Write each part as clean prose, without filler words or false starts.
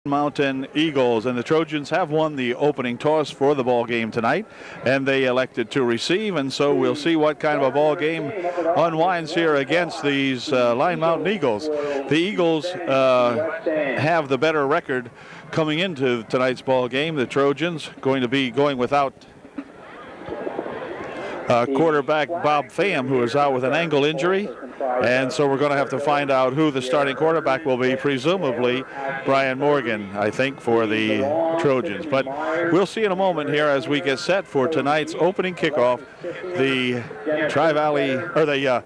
Mountain Eagles, and the Trojans have won the opening toss for the ball game tonight, and they elected to receive, and so we'll see what kind of a ball game unwinds here against these Line Mountain Eagles. The Eagles have the better record coming into tonight's ball game. The Trojans going to be going without quarterback Bob Pham, who is out with an ankle injury, and so we're going to have to find out who the starting quarterback will be, presumably Brian Morgan, I think, for the Trojans. But we'll see in a moment here as we get set for tonight's opening kickoff, the Tri-Valley, or the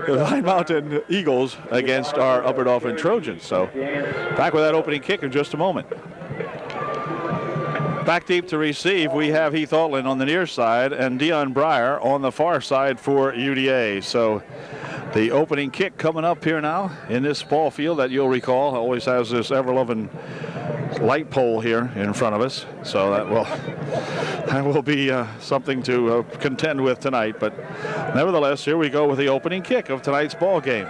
Line Mountain Eagles against our Upper Dauphin Trojans. So back with that opening kick in just a moment. Back deep to receive, we have Heath Altland on the near side and Dion Breyer on the far side for UDA. So the opening kick coming up here now in this ball field that you'll recall always has this ever-loving light pole here in front of us. So that will be something to contend with tonight. But nevertheless, here we go with the opening kick of tonight's ball game.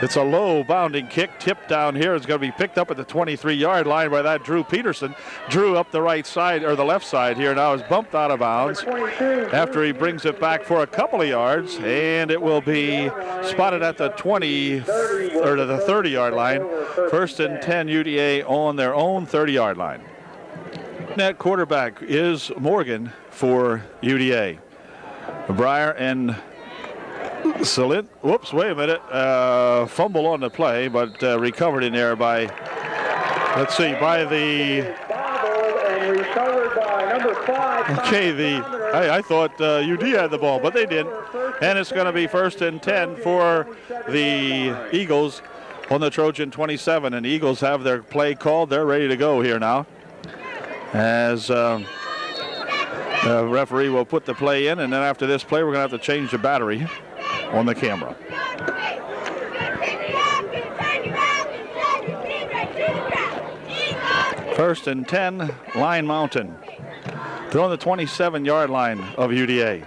It's a low bounding kick, tipped down here. It's going to be picked up at the 23-yard line by that Drew Peterson. Drew up the right side, or the left side here now, is bumped out of bounds after he brings it back for a couple of yards, and it will be spotted at the 20 or to the 30-yard line. First and 10 UDA on their own 30-yard line. Net quarterback is Morgan for UDA. Breyer and Salint, whoops, wait a minute, fumble on the play, but recovered in there by, let's see, by the, okay, I thought UD had the ball, but they didn't, and it's going to be first and 10 for the Eagles on the Trojan 27, and the Eagles have their play called. They're ready to go here now, as the referee will put the play in, and then after this play, we're going to have to change the battery on the camera. First and 10, Line Mountain. They're on the 27-yard line of UDA.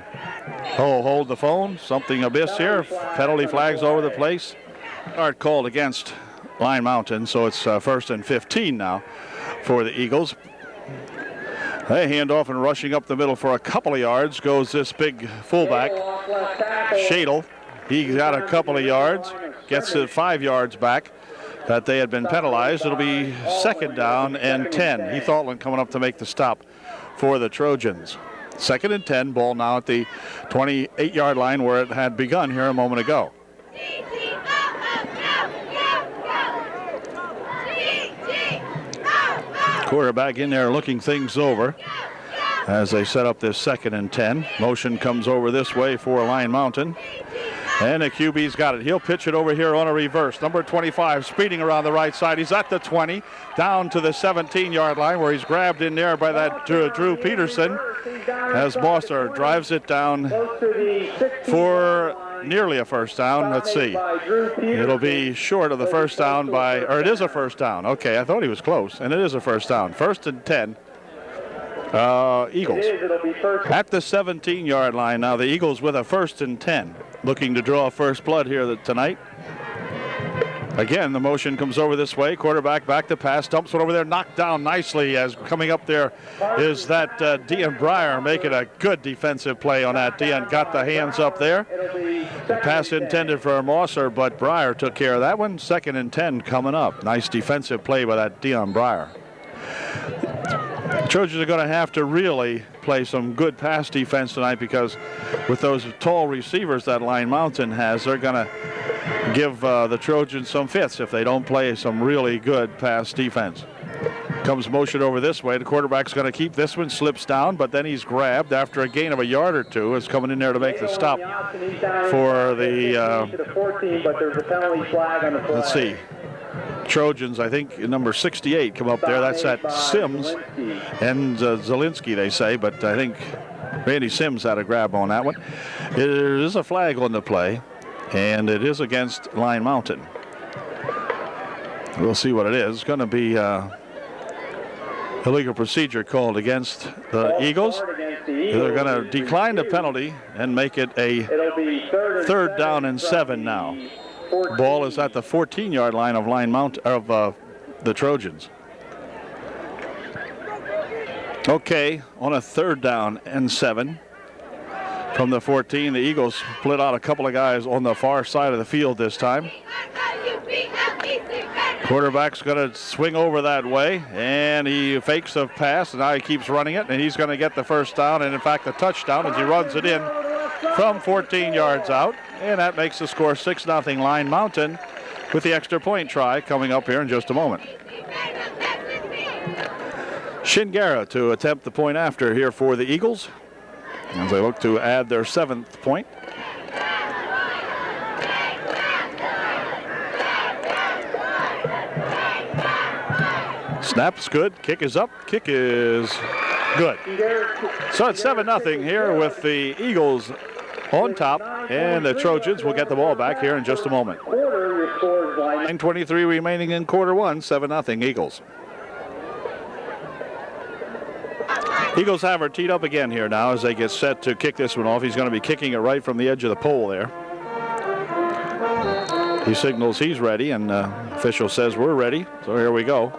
Oh, hold the phone. Something amiss here. Penalty flags all over the place. Start called against Line Mountain, so it's first and 15 now for the Eagles. They hand off, and rushing up the middle for a couple of yards goes this big fullback, Shadle. He got a couple of yards, gets it 5 yards back that they had been penalized. It'll be second down and 10. Heath Altland coming up to make the stop for the Trojans. Second and 10, ball now at the 28-yard line where it had begun here a moment ago. Quarterback in there looking things over as they set up this second and 10. Motion comes over this way for Line Mountain. And the QB's got it. He'll pitch it over here on a reverse. Number 25 speeding around the right side. He's at the 20, down to the 17-yard line where he's grabbed in there by that Drew Peterson as Mosser drives it down for nearly a first down. Let's see. It'll be short of the first down by, or it is a first down. Okay, I thought he was close, and it is a first down. First and 10. Eagles at the 17-yard line now. The Eagles with a first and 10, looking to draw first blood here tonight. Again, the motion comes over this way. Quarterback back to pass, dumps one over there, knocked down nicely. As coming up there is that Dion Breyer making a good defensive play on that. Dion got the hands up there. The pass intended for Mosser, but Breyer took care of that one. Second and 10 coming up. Nice defensive play by that Dion Breyer. Trojans are going to have to really play some good pass defense tonight, because with those tall receivers that Line Mountain has, they're going to give the Trojans some fits if they don't play some really good pass defense. Comes motion over this way. The quarterback's going to keep this one, slips down, but then he's grabbed after a gain of a yard or two. Is coming in there to make the stop for the, let's see, Trojans. I think number 68 come up there. That's at Sims and Zielinski, they say, but I think Randy Sims had a grab on that one. There is a flag on the play, and it is against Line Mountain. We'll see what it is. It's going to be illegal procedure called against the Eagles. They're going to decline the penalty and make it a third down and 7 now. Ball is at the 14-yard line of Line Mountain of the Trojans. Okay, on a 3rd down and 7 from the 14, the Eagles split out a couple of guys on the far side of the field this time. Quarterback's going to swing over that way, and he fakes a pass, and now he keeps running it, and he's going to get the 1st down, and in fact, the touchdown as he runs it in from 14 yards out, and that makes the score 6-0 Line Mountain, with the extra point try coming up here in just a moment. Shingara to attempt the point after here for the Eagles as they look to add their 7th point. Snap's good. Kick is up. Kick is good. So it's 7-0 here with the Eagles on top, and the Trojans will get the ball back here in just a moment. 9:23 remaining in quarter 1. 7-0 Eagles. Eagles have her teed up again here now as they get set to kick this one off. He's going to be kicking it right from the edge of the pole there. He signals he's ready, and official says we're ready. So here we go.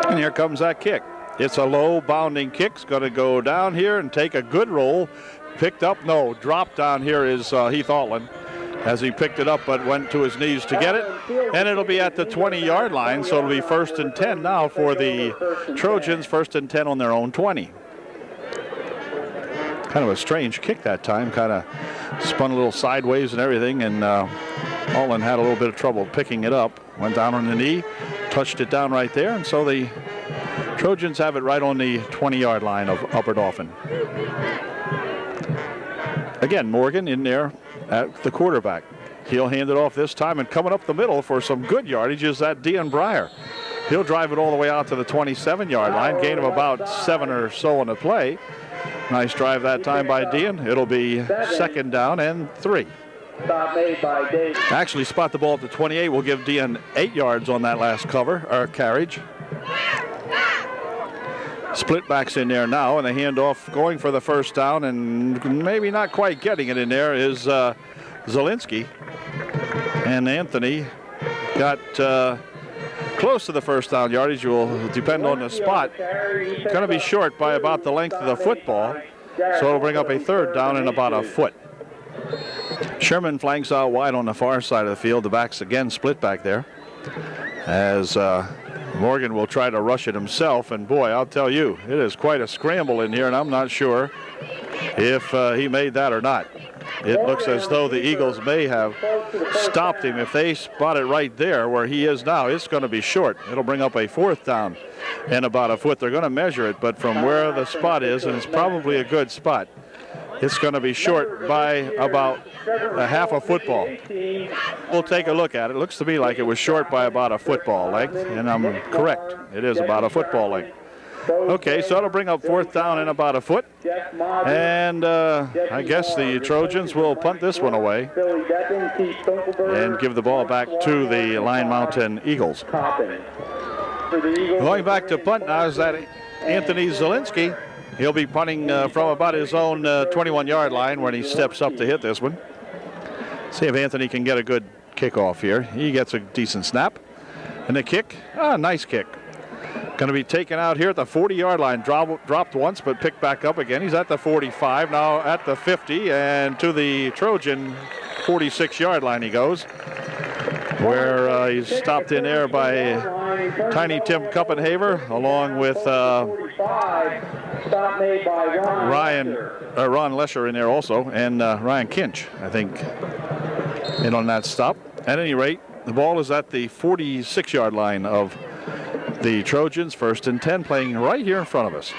And here comes that kick. It's a low bounding kick. It's going to go down here and take a good roll. Picked up, no, dropped down here is Heath Altland as he picked it up but went to his knees to get it. And it'll be at the 20-yard line, so it'll be 1st and 10 now for the Trojans. 1st and 10 on their own 20. Kind of a strange kick that time. Kind of spun a little sideways and everything, and Altland had a little bit of trouble picking it up. Went down on the knee, touched it down right there, and so the Trojans have it right on the 20-yard line of Upper Dauphin. Again, Morgan in there at the quarterback. He'll hand it off this time, and coming up the middle for some good yardage is that Dean Breyer. He'll drive it all the way out to the 27-yard line, gain of about 7 or so on the play. Nice drive that time by Dean. It'll be 2nd down and 3. Actually spot the ball at the 28. We'll give Dean 8 yards on that last carriage. Split backs in there now, and the handoff going for the 1st down, and maybe not quite getting it in there is Zielinski. And Anthony got close to the 1st down yardage. Will depend on the spot. Going to be short by about the length of the football, so it'll bring up a 3rd down and about a foot. Sherman flanks out wide on the far side of the field. The backs again split back there as Morgan will try to rush it himself, and boy, I'll tell you, it is quite a scramble in here, and I'm not sure if he made that or not. It looks as though the Eagles may have stopped him. If they spot it right there where he is now, it's going to be short. It'll bring up a 4th down and about a foot. They're going to measure it, but from where the spot is, and it's probably a good spot, it's going to be short by about a half a football. We'll take a look at it. It looks to me like it was short by about a football length, and I'm correct. It is about a football length. Okay, so it'll bring up 4th down and about a foot. And I guess the Trojans will punt this one away and give the ball back to the Line Mountain Eagles. Going back to punt now is that Anthony Zielinski. He'll be punting from about his own 21-yard line when he steps up to hit this one. See if Anthony can get a good kickoff here. He gets a decent snap. And the kick, nice kick. Going to be taken out here at the 40-yard line. Dropped once, but picked back up again. He's at the 45, now at the 50, and to the Trojan 46-yard line he goes, where he's stopped in there by Tiny Tim Kuppenhaver, along with Ron Lesher in there also, and Ryan Kinch, I think, in on that stop. At any rate, the ball is at the 46-yard line of the Trojans. 1st and 10, playing right here in front of us.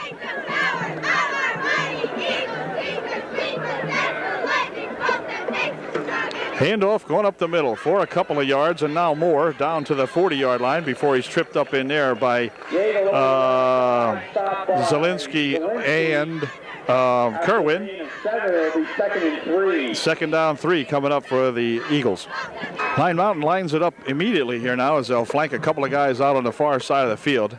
Handoff going up the middle for a couple of yards, and now more down to the 40-yard line before he's tripped up in there by Zielinski and Kerwin. 2nd down, 3 coming up for the Eagles. Line Mountain lines it up immediately here now as they'll flank a couple of guys out on the far side of the field.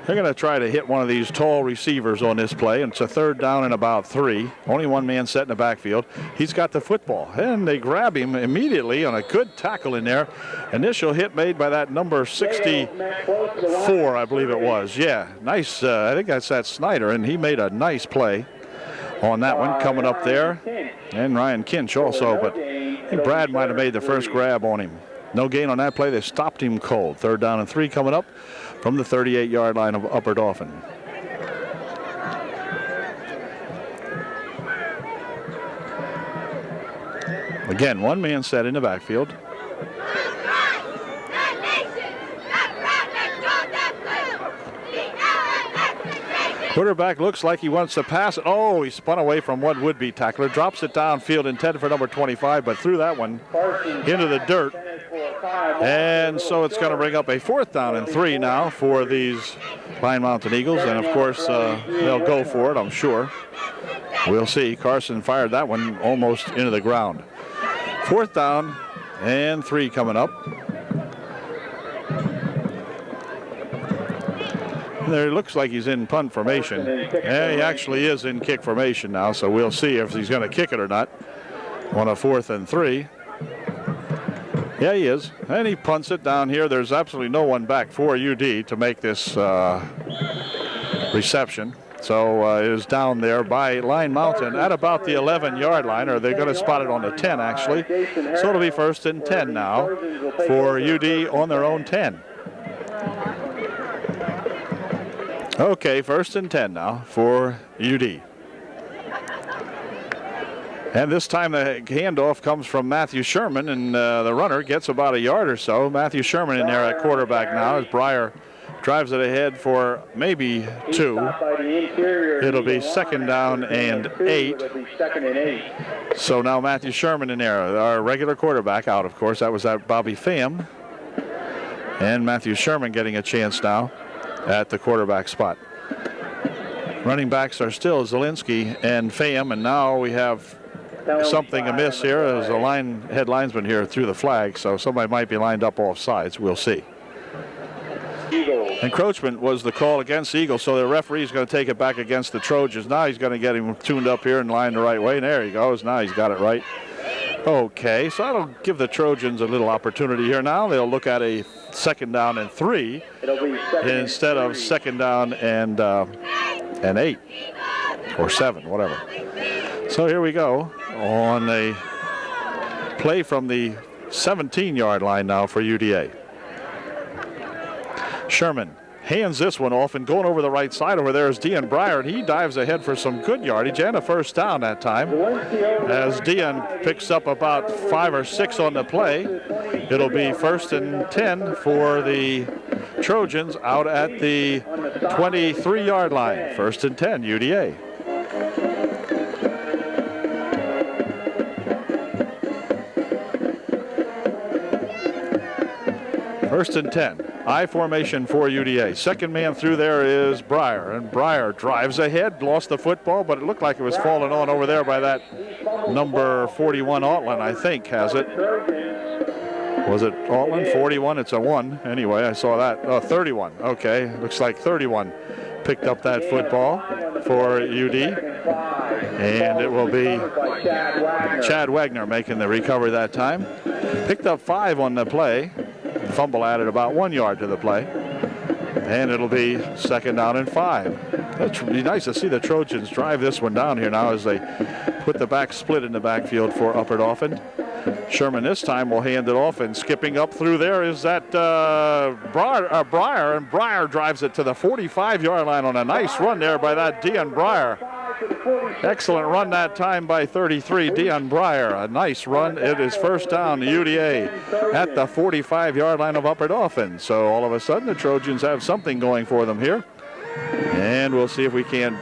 They're going to try to hit one of these tall receivers on this play, and it's a 3rd down and about 3. Only one man set in the backfield. He's got the football, and they grab him immediately on a good tackle in there. Initial hit made by that number 64, I believe it was. Yeah, nice. I think that's that Snyder, and he made a nice play on that one coming up there. And Ryan Kinch also, but I think Brad might have made the first grab on him. No gain on that play. They stopped him cold. 3rd down and 3 coming up from the 38-yard line of Upper Dauphin. Again, one man set in the backfield. Quarterback looks like he wants to pass it. Oh, he spun away from one would-be tackler. Drops it downfield, intended for number 25, but threw that one into the dirt. And so it's going to bring up a 4th down and 3 now for these Pine Mountain Eagles. And, of course, they'll go for it, I'm sure. We'll see. Carson fired that one almost into the ground. 4th down and 3 coming up. There looks like he's in punt formation. Yeah, he actually is in kick formation now, so we'll see if he's going to kick it or not on a 4th and 3. Yeah, he is. And he punts it down here. There's absolutely no one back for UD to make this reception. So it is down there by Line Mountain at about the 11-yard line, or they're going to spot it on the 10, actually. So it'll be 1st and 10 now for UD on their own 10. Okay, 1st and 10 now for UD. And this time the handoff comes from Matthew Sherman, and the runner gets about a yard or so. Matthew Sherman in there at quarterback now as Breyer drives it ahead for maybe 2. It'll be 2nd down and 8. So now Matthew Sherman in there, our regular quarterback out, of course. That was that Bobby Pham. And Matthew Sherman getting a chance now at the quarterback spot. Running backs are still Zielinski and Pham, and now we have something amiss here as a head linesman here threw the flag, so somebody might be lined up off sides. We'll see. Encroachment was the call against the Eagles, so the referee's going to take it back against the Trojans. Now he's going to get him tuned up here and lined the right way, and there he goes. Now he's got it right. Okay, so that'll give the Trojans a little opportunity here now. They'll look at a 2nd down and 3 instead of 2nd down and 8 or 7, whatever. So here we go on a play from the 17-yard line now for UDA. Sherman hands this one off, and going over the right side over there is Dean Breyer, and he dives ahead for some good yardage and a 1st down that time. As Dean picks up about 5 or 6 on the play, it'll be 1st and 10 for the Trojans out at the 23-yard line. 1st and 10, UDA. First and 10. I formation for UDA. 2nd man through there is Breyer, and Breyer drives ahead, lost the football, but it looked like it was falling on over there by that number 41 Altland, I think, has it. Was it Altland? 41? It's a 1. Anyway, I saw that. 31. Okay, looks like 31 picked up that football for UD. And it will be Chad Wagner making the recovery that time. Picked up 5 on the play. Fumble added about 1 yard to the play. And it'll be 2nd down and 5. It's be nice to see the Trojans drive this one down here now as they put the back split in the backfield for Upper Dauphin. Sherman this time will hand it off, and skipping up through there is that Breyer, and Breyer drives it to the 45-yard line on a nice run there by that Dean Breyer. Excellent run that time by 33, Deon Breyer. A nice run. It is 1st down to UDA at the 45-yard line of Upper Dauphin. So all of a sudden the Trojans have something going for them here. And we'll see if we can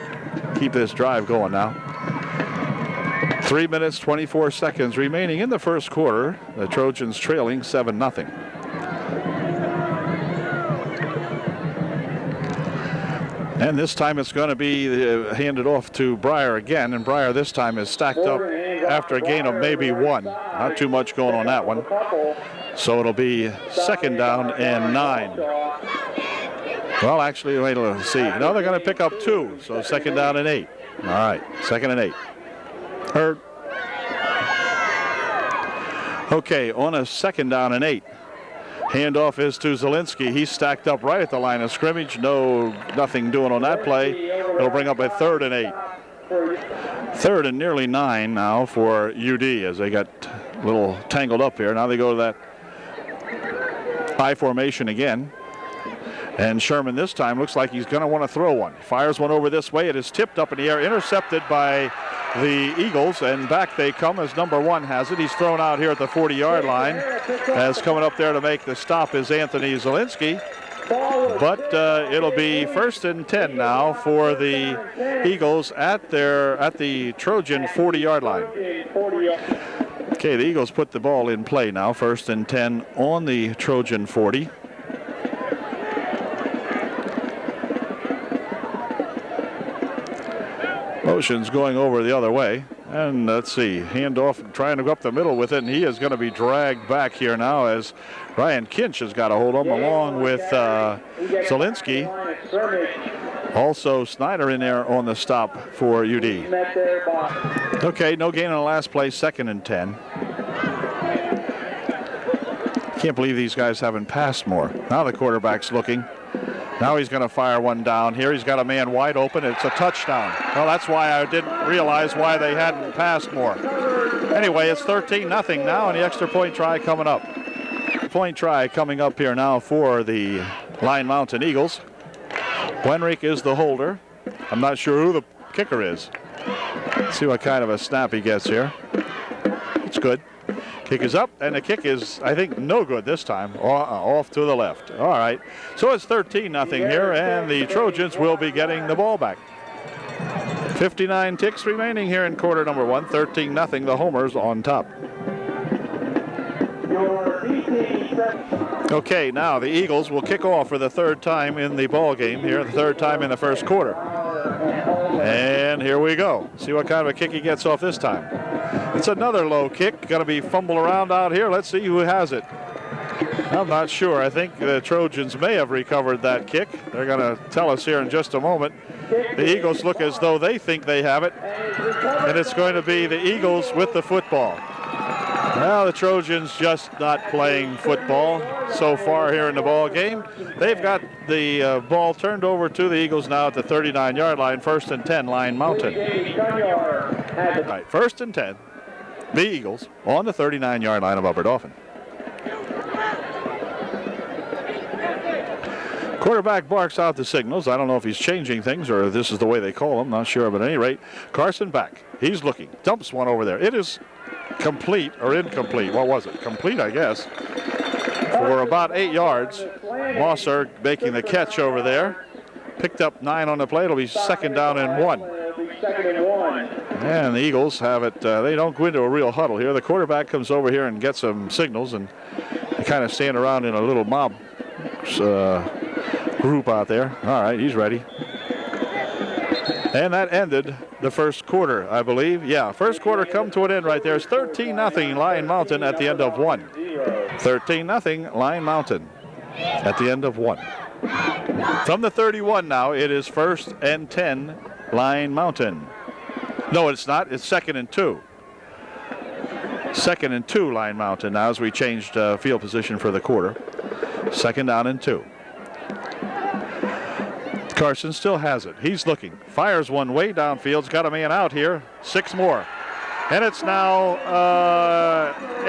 keep this drive going now. 3 minutes, 24 seconds remaining in the first quarter. The Trojans trailing 7-0. And this time it's going to be handed off to Breyer again. And Breyer this time is stacked up after a gain of maybe 1. Not too much going on that one. So it'll be 2nd down and 9. Well, actually, wait a little. See. No, they're going to pick up 2. So 2nd down and 8. All right. 2nd and 8. Hurt. Okay, on a 2nd down and 8. Handoff is to Zielinski. He's stacked up right at the line of scrimmage. Nothing doing on that play. It'll bring up a 3rd and 8. 3rd and nearly 9 now for UD as they got a little tangled up here. Now they go to that high formation again. And Sherman this time looks like he's going to want to throw one. Fires one over this way. It is tipped up in the air, intercepted by the Eagles, and back they come as number 1 has it. He's thrown out here at the 40-yard line. As coming up there to make the stop is Anthony Zielinski. But it'll be 1st and 10 now for the Eagles at the Trojan 40-yard line. Okay, the Eagles put the ball in play now. 1st and 10 on the Trojan 40. Motion's going over the other way. And let's see, handoff trying to go up the middle with it, and he is going to be dragged back here now as Ryan Kinch has got a hold of him along with Zielinski. Also Snyder in there on the stop for UD. Okay, no gain on the last play, 2nd and 10. Can't believe these guys haven't passed more. Now the quarterback's looking. Now he's going to fire one down here. He's got a man wide open. It's a touchdown. Well, that's why I didn't realize why they hadn't passed more. Anyway, it's 13-0 now, and the extra point try coming up. Point try coming up here now for the Line Mountain Eagles. Wenrick is the holder. I'm not sure who the kicker is. Let's see what kind of a snap he gets here. It's good. Kick is up, and the kick is, I think, no good this time. Off to the left. All right. So it's 13-0 here, and the Trojans will be getting the ball back. 59 ticks remaining here in quarter number 1. 13-0, the Homers on top. Okay, now the Eagles will kick off for the 3rd time in the ball game here, the 3rd time in the 1st quarter. And here we go. See what kind of a kick he gets off this time. It's another low kick. Going to be fumbled around out here. Let's see who has it. I'm not sure. I think the Trojans may have recovered that kick. They're going to tell us here in just a moment. The Eagles look as though they think they have it. And it's going to be the Eagles with the football. Well, the Trojans just not playing football so far here in the ball game. They've got the ball turned over to the Eagles now at the 39-yard line. 1st and 10, Line Mountain. All right, 1st and 10. The Eagles on the 39-yard line of Upper Dauphin. Quarterback barks out the signals. I don't know if he's changing things or this is the way they call him. Not sure, but at any rate, Carson back. He's looking. Dumps one over there. It is complete or incomplete. What was it? Complete, I guess. For about 8 yards. Mosser making the catch over there. Picked up 9 on the play. It'll be 2nd down and 1. And the Eagles have it. They don't go into a real huddle here. The quarterback comes over here and gets some signals, and they kind of stand around in a little mob group out there. All right, he's ready. And that ended the 1st quarter, I believe. Yeah, 1st quarter come to an end right there. It's 13-0 Lion Mountain at the end of 1. 13-0 Lion Mountain at the end of 1. From the 31 now, it is 1st and 10 Lion Mountain. No, it's not. It's 2nd and 2. 2nd and 2 Lion Mountain now as we changed field position for the quarter. 2nd down and 2. Carson still has it. He's looking. Fires one way downfield. He's got a man out here. 6 more. And it's now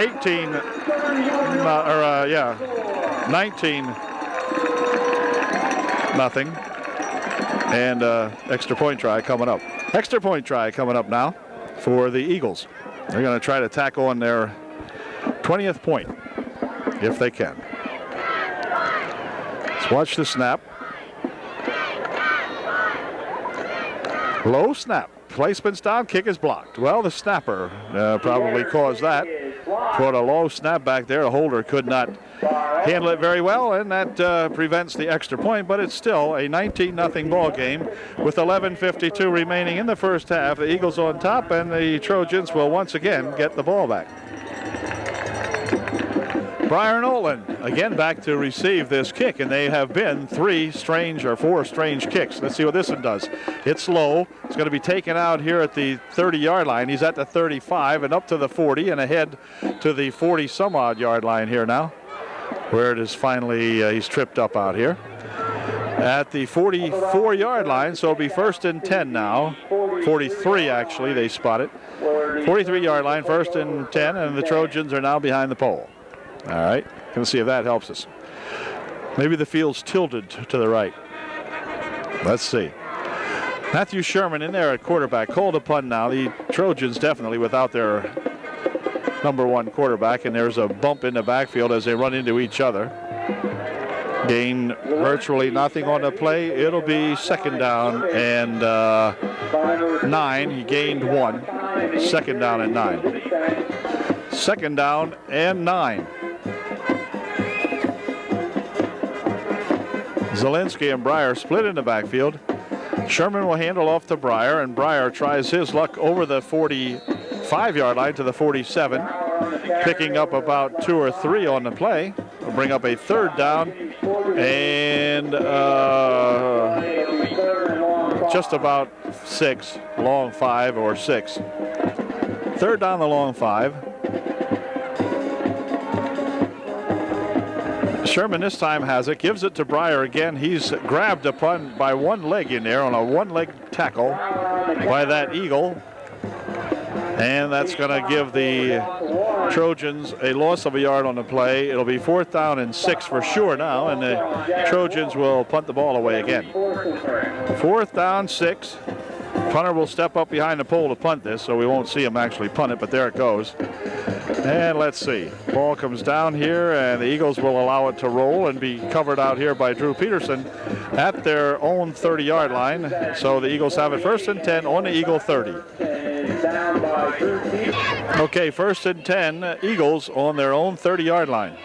19-0. And extra point try coming up. Extra point try coming up now for the Eagles. They're going to try to tack on their 20th point if they can. Let's watch the snap. Low snap. Placement's down. Kick is blocked. Well, the snapper probably caused that. Put a low snap back there. The holder could not handle it very well, and that prevents the extra point, but it's still a 19-0 ball game with 11:52 remaining in the 1st half. The Eagles on top, and the Trojans will once again get the ball back. Briar Nolan again back to receive this kick, and they have been four strange kicks. Let's see what this one does. It's low. It's going to be taken out here at the 30-yard line. He's at the 35 and up to the 40 and ahead to the 40-some-odd yard line here now, where it is finally he's tripped up out here. At the 44-yard line, so it'll be 1st and 10 now. 43, actually, they spot it. 43-yard line, 1st and 10, and the Trojans are now behind the pole. All right, going to see if that helps us. Maybe the field's tilted to the right. Let's see. Matthew Sherman in there at quarterback, called upon now. The Trojans definitely without their #1 quarterback, and there's a bump in the backfield as they run into each other. Gain virtually nothing on the play. It'll be 2nd down and 9. He gained 1. 2nd down and 9. 2nd down and 9. Zielinski and Breyer split in the backfield. Sherman will handle off to Breyer, and Breyer tries his luck over the 45-yard line to the 47, picking up about 2 or 3 on the play. Will bring up a 3rd down and just about 6, long 5 or 6. 3rd down, the long 5. Sherman this time has it, gives it to Breyer again. He's grabbed upon by one leg in there on a one-leg tackle by that Eagle. And that's going to give the Trojans a loss of a yard on the play. It'll be 4th down and 6 for sure now, and the Trojans will punt the ball away again. 4th down, 6. Punter will step up behind the pole to punt this, so we won't see him actually punt it, but there it goes. And let's see. Ball comes down here, and the Eagles will allow it to roll and be covered out here by Drew Peterson at their own 30-yard line. So the Eagles have it 1st and 10 on the Eagle 30. Okay, 1st and 10, Eagles on their own 30-yard line.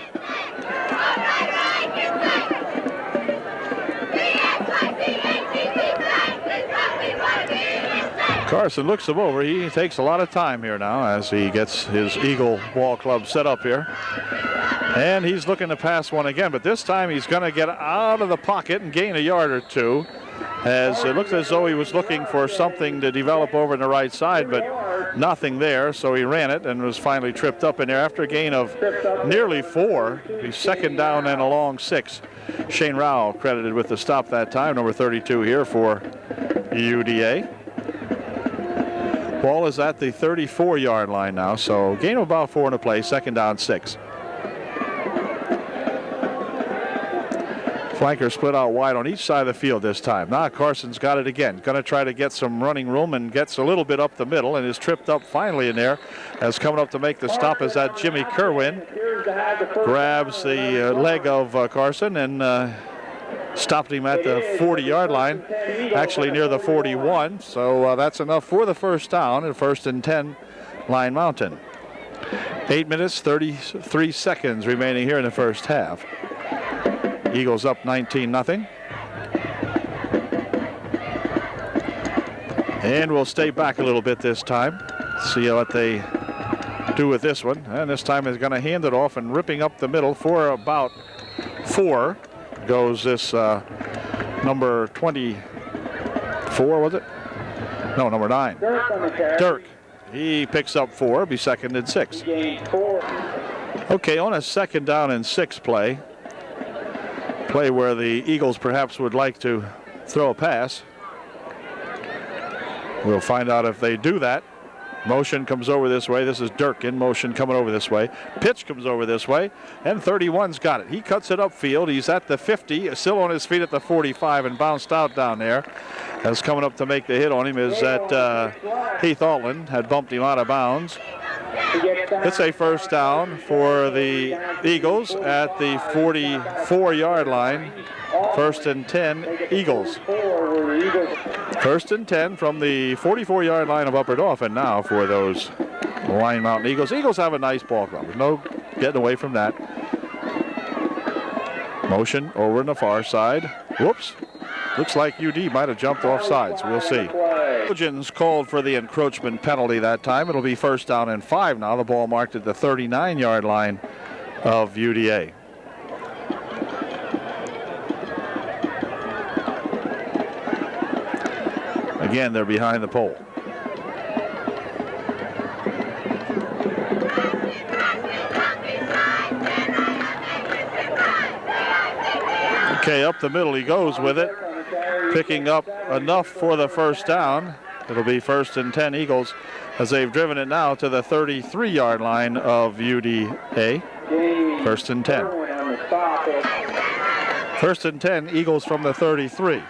Carson looks him over. He takes a lot of time here now as he gets his Eagle ball club set up here. And he's looking to pass one again, but this time he's going to get out of the pocket and gain a yard or 2. As it looked as though he was looking for something to develop over on the right side, but nothing there, so he ran it and was finally tripped up in there after a gain of nearly 4. He's 2nd down and a long 6. Shane Rowell credited with the stop that time, number 32 here for UDA. Ball is at the 34-yard line now, so gain of about 4 in the play, 2nd down, 6. Flanker split out wide on each side of the field this time. Now Carson's got it again. Going to try to get some running room and gets a little bit up the middle and is tripped up finally in there. As coming up to make the stop is that Jimmy Kerwin. Grabs the leg of Carson and stopped him at the 40-yard line, actually near the 41. So that's enough for the 1st down and 1st and 10 Line Mountain. 8 minutes, 33 seconds remaining here in the first half. Eagles up 19-0. And we'll stay back a little bit this time. See what they do with this one. And this time is going to hand it off and ripping up the middle for about 4 goes this number 24, was it? No, number 9. Dirk. He picks up 4, be 2nd and 6. Okay, on a 2nd down and 6 play where the Eagles perhaps would like to throw a pass. We'll find out if they do that. Motion comes over this way. This is Dirk in motion coming over this way. Pitch comes over this way, and 31's got it. He cuts it upfield. He's at the 50, still on his feet at the 45 and bounced out down there. As coming up to make the hit on him is that Heath Altland had bumped him out of bounds. It's a 1st down for the Eagles at the 44-yard line. 1st and 10 Eagles. 1st and 10 from the 44-yard line of Upper Dauphin now for those Line Mountain Eagles. Eagles have a nice ball club. There's no getting away from that. Motion over on the far side. Whoops. Looks like UD might have jumped off sides. We'll see. Trojans called for the encroachment penalty that time. It'll be 1st down and 5 now. The ball marked at the 39-yard line of UDA. Again, they're behind the pole. Okay, up the middle he goes with it, picking up enough for the first down. It'll be 1st and 10 Eagles as they've driven it now to the 33-yard line of UDA. 1st and 10. 1st and 10, Eagles from the 33.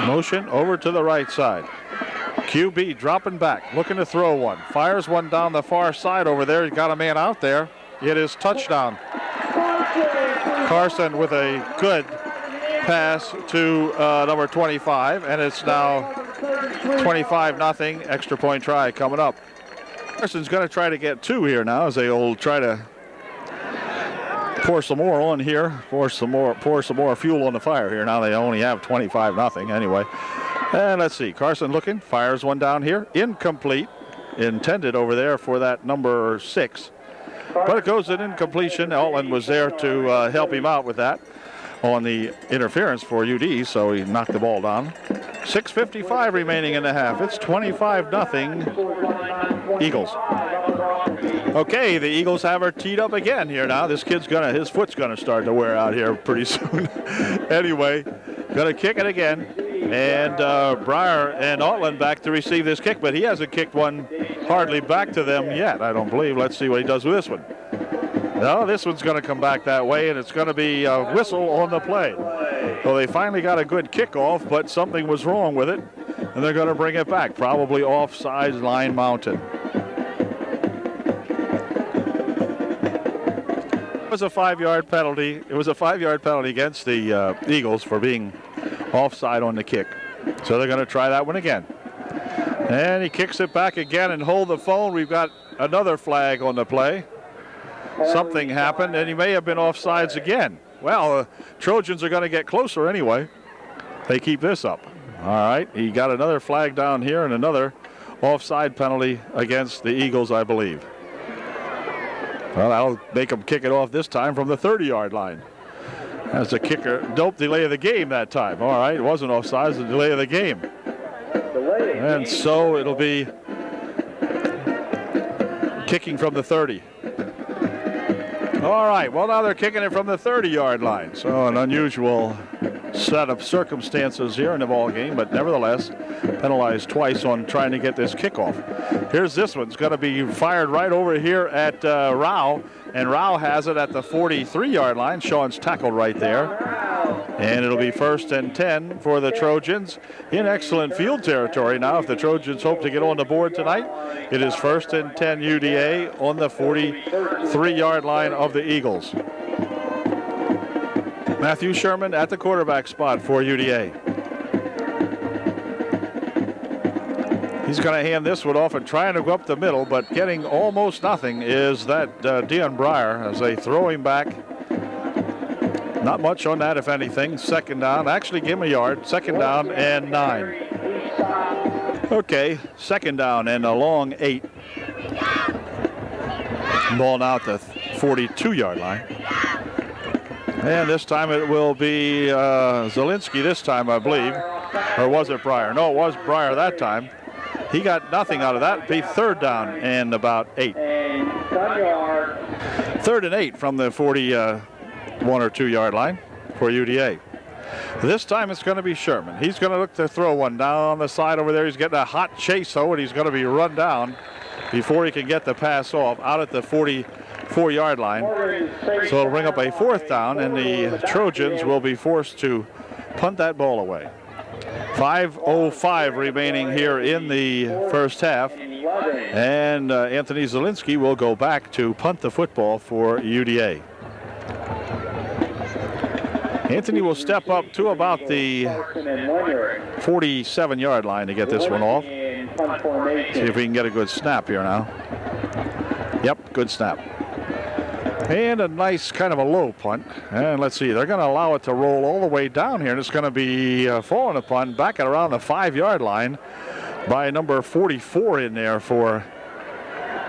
Motion over to the right side. QB dropping back, looking to throw one. Fires one down the far side over there. He's got a man out there. It is touchdown. Carson with a good pass to number 25, and it's now 25-0. Extra point try coming up. Carson's going to try to get 2 here now as they will try to pour some more on here, pour some more fuel on the fire here. Now they only have 25-0 anyway. And let's see, Carson looking, fires one down here, incomplete, intended over there for that number 6. But it goes in incompletion. Altland was there to help him out with that on the interference for UD, so he knocked the ball down. 6:55 remaining in the half. It's 25-0 Eagles. Okay, the Eagles have her teed up again here now. This kid's his foot's gonna start to wear out here pretty soon. Anyway, gonna kick it again. And Breyer and Altland back to receive this kick, but he hasn't kicked one hardly back to them yet, I don't believe. Let's see what he does with this one. No, this one's going to come back that way, and it's going to be a whistle on the play. So they finally got a good kickoff, but something was wrong with it, and they're going to bring it back, probably offside line mounted. It was a 5-yard penalty. It was a 5-yard penalty against the Eagles for being offside on the kick. So they're going to try that one again. And he kicks it back again, and hold the phone. We've got another flag on the play. Something happened, and he may have been offsides again. Well, Trojans are going to get closer anyway. They keep this up. All right, he got another flag down here and another offside penalty against the Eagles, I believe. Well, that'll make them kick it off this time from the 30-yard line. As the kicker, dope delay of the game that time. All right, it wasn't offside, it's a delay of the game. And so it'll be kicking from the 30. All right, well, now they're kicking it from the 30-yard line. So an unusual set of circumstances here in the ball game, but nevertheless penalized twice on trying to get this kickoff. Here's this one. It's going to be fired right over here at Rao, and Rao has it at the 43-yard line. Sean's tackled right there. And it'll be 1st and 10 for the Trojans in excellent field territory. Now, if the Trojans hope to get on the board tonight, it is 1st and 10 UDA on the 43-yard line of the Eagles. Matthew Sherman at the quarterback spot for UDA. He's going to hand this one off and trying to go up the middle, but getting almost nothing is that Dion Breyer as they throw him back. Not much on that, if anything. 2nd down. Actually, give him a yard. 2nd down and 9. Okay, 2nd down and a long 8. Ball now at the 42-yard line. And this time it will be Zielinski this time, I believe. Or was it Breyer? No, it was Breyer that time. He got nothing out of that. It'll be 3rd down and about 8. 3rd and 8 from the 41 or 2-yard line for UDA. This time it's going to be Sherman. He's going to look to throw one down the side over there. He's getting a hot chase, though, and he's going to be run down before he can get the pass off out at the 44-yard line. So it'll bring up a 4th down, and the Trojans will be forced to punt that ball away. 5:05 remaining here in the first half. And Anthony Zielinski will go back to punt the football for UDA. Anthony will step up to about the 47-yard line to get this one off. See if we can get a good snap here now. Yep, good snap. And a nice kind of a low punt. And let's see, they're going to allow it to roll all the way down here. And it's going to be falling upon back at around the 5-yard line by number 44 in there for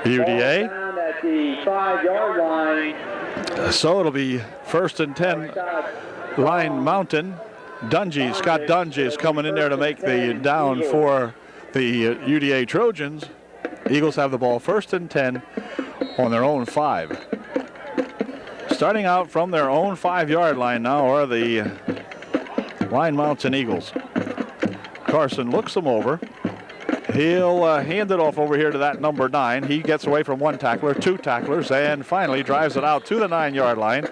UDA. Down at the 5-yard line. So it'll be 1st and 10, Line Mountain. Dungy, Scott Dungy is coming in there to make the down for the UDA Trojans. Eagles have the ball 1st and 10 on their own 5. Starting out from their own 5-yard line now are the Line Mountain Eagles. Carson looks them over. He'll hand it off over here to that number 9. He gets away from 1 tackler, 2 tacklers, and finally drives it out to the 9-yard line,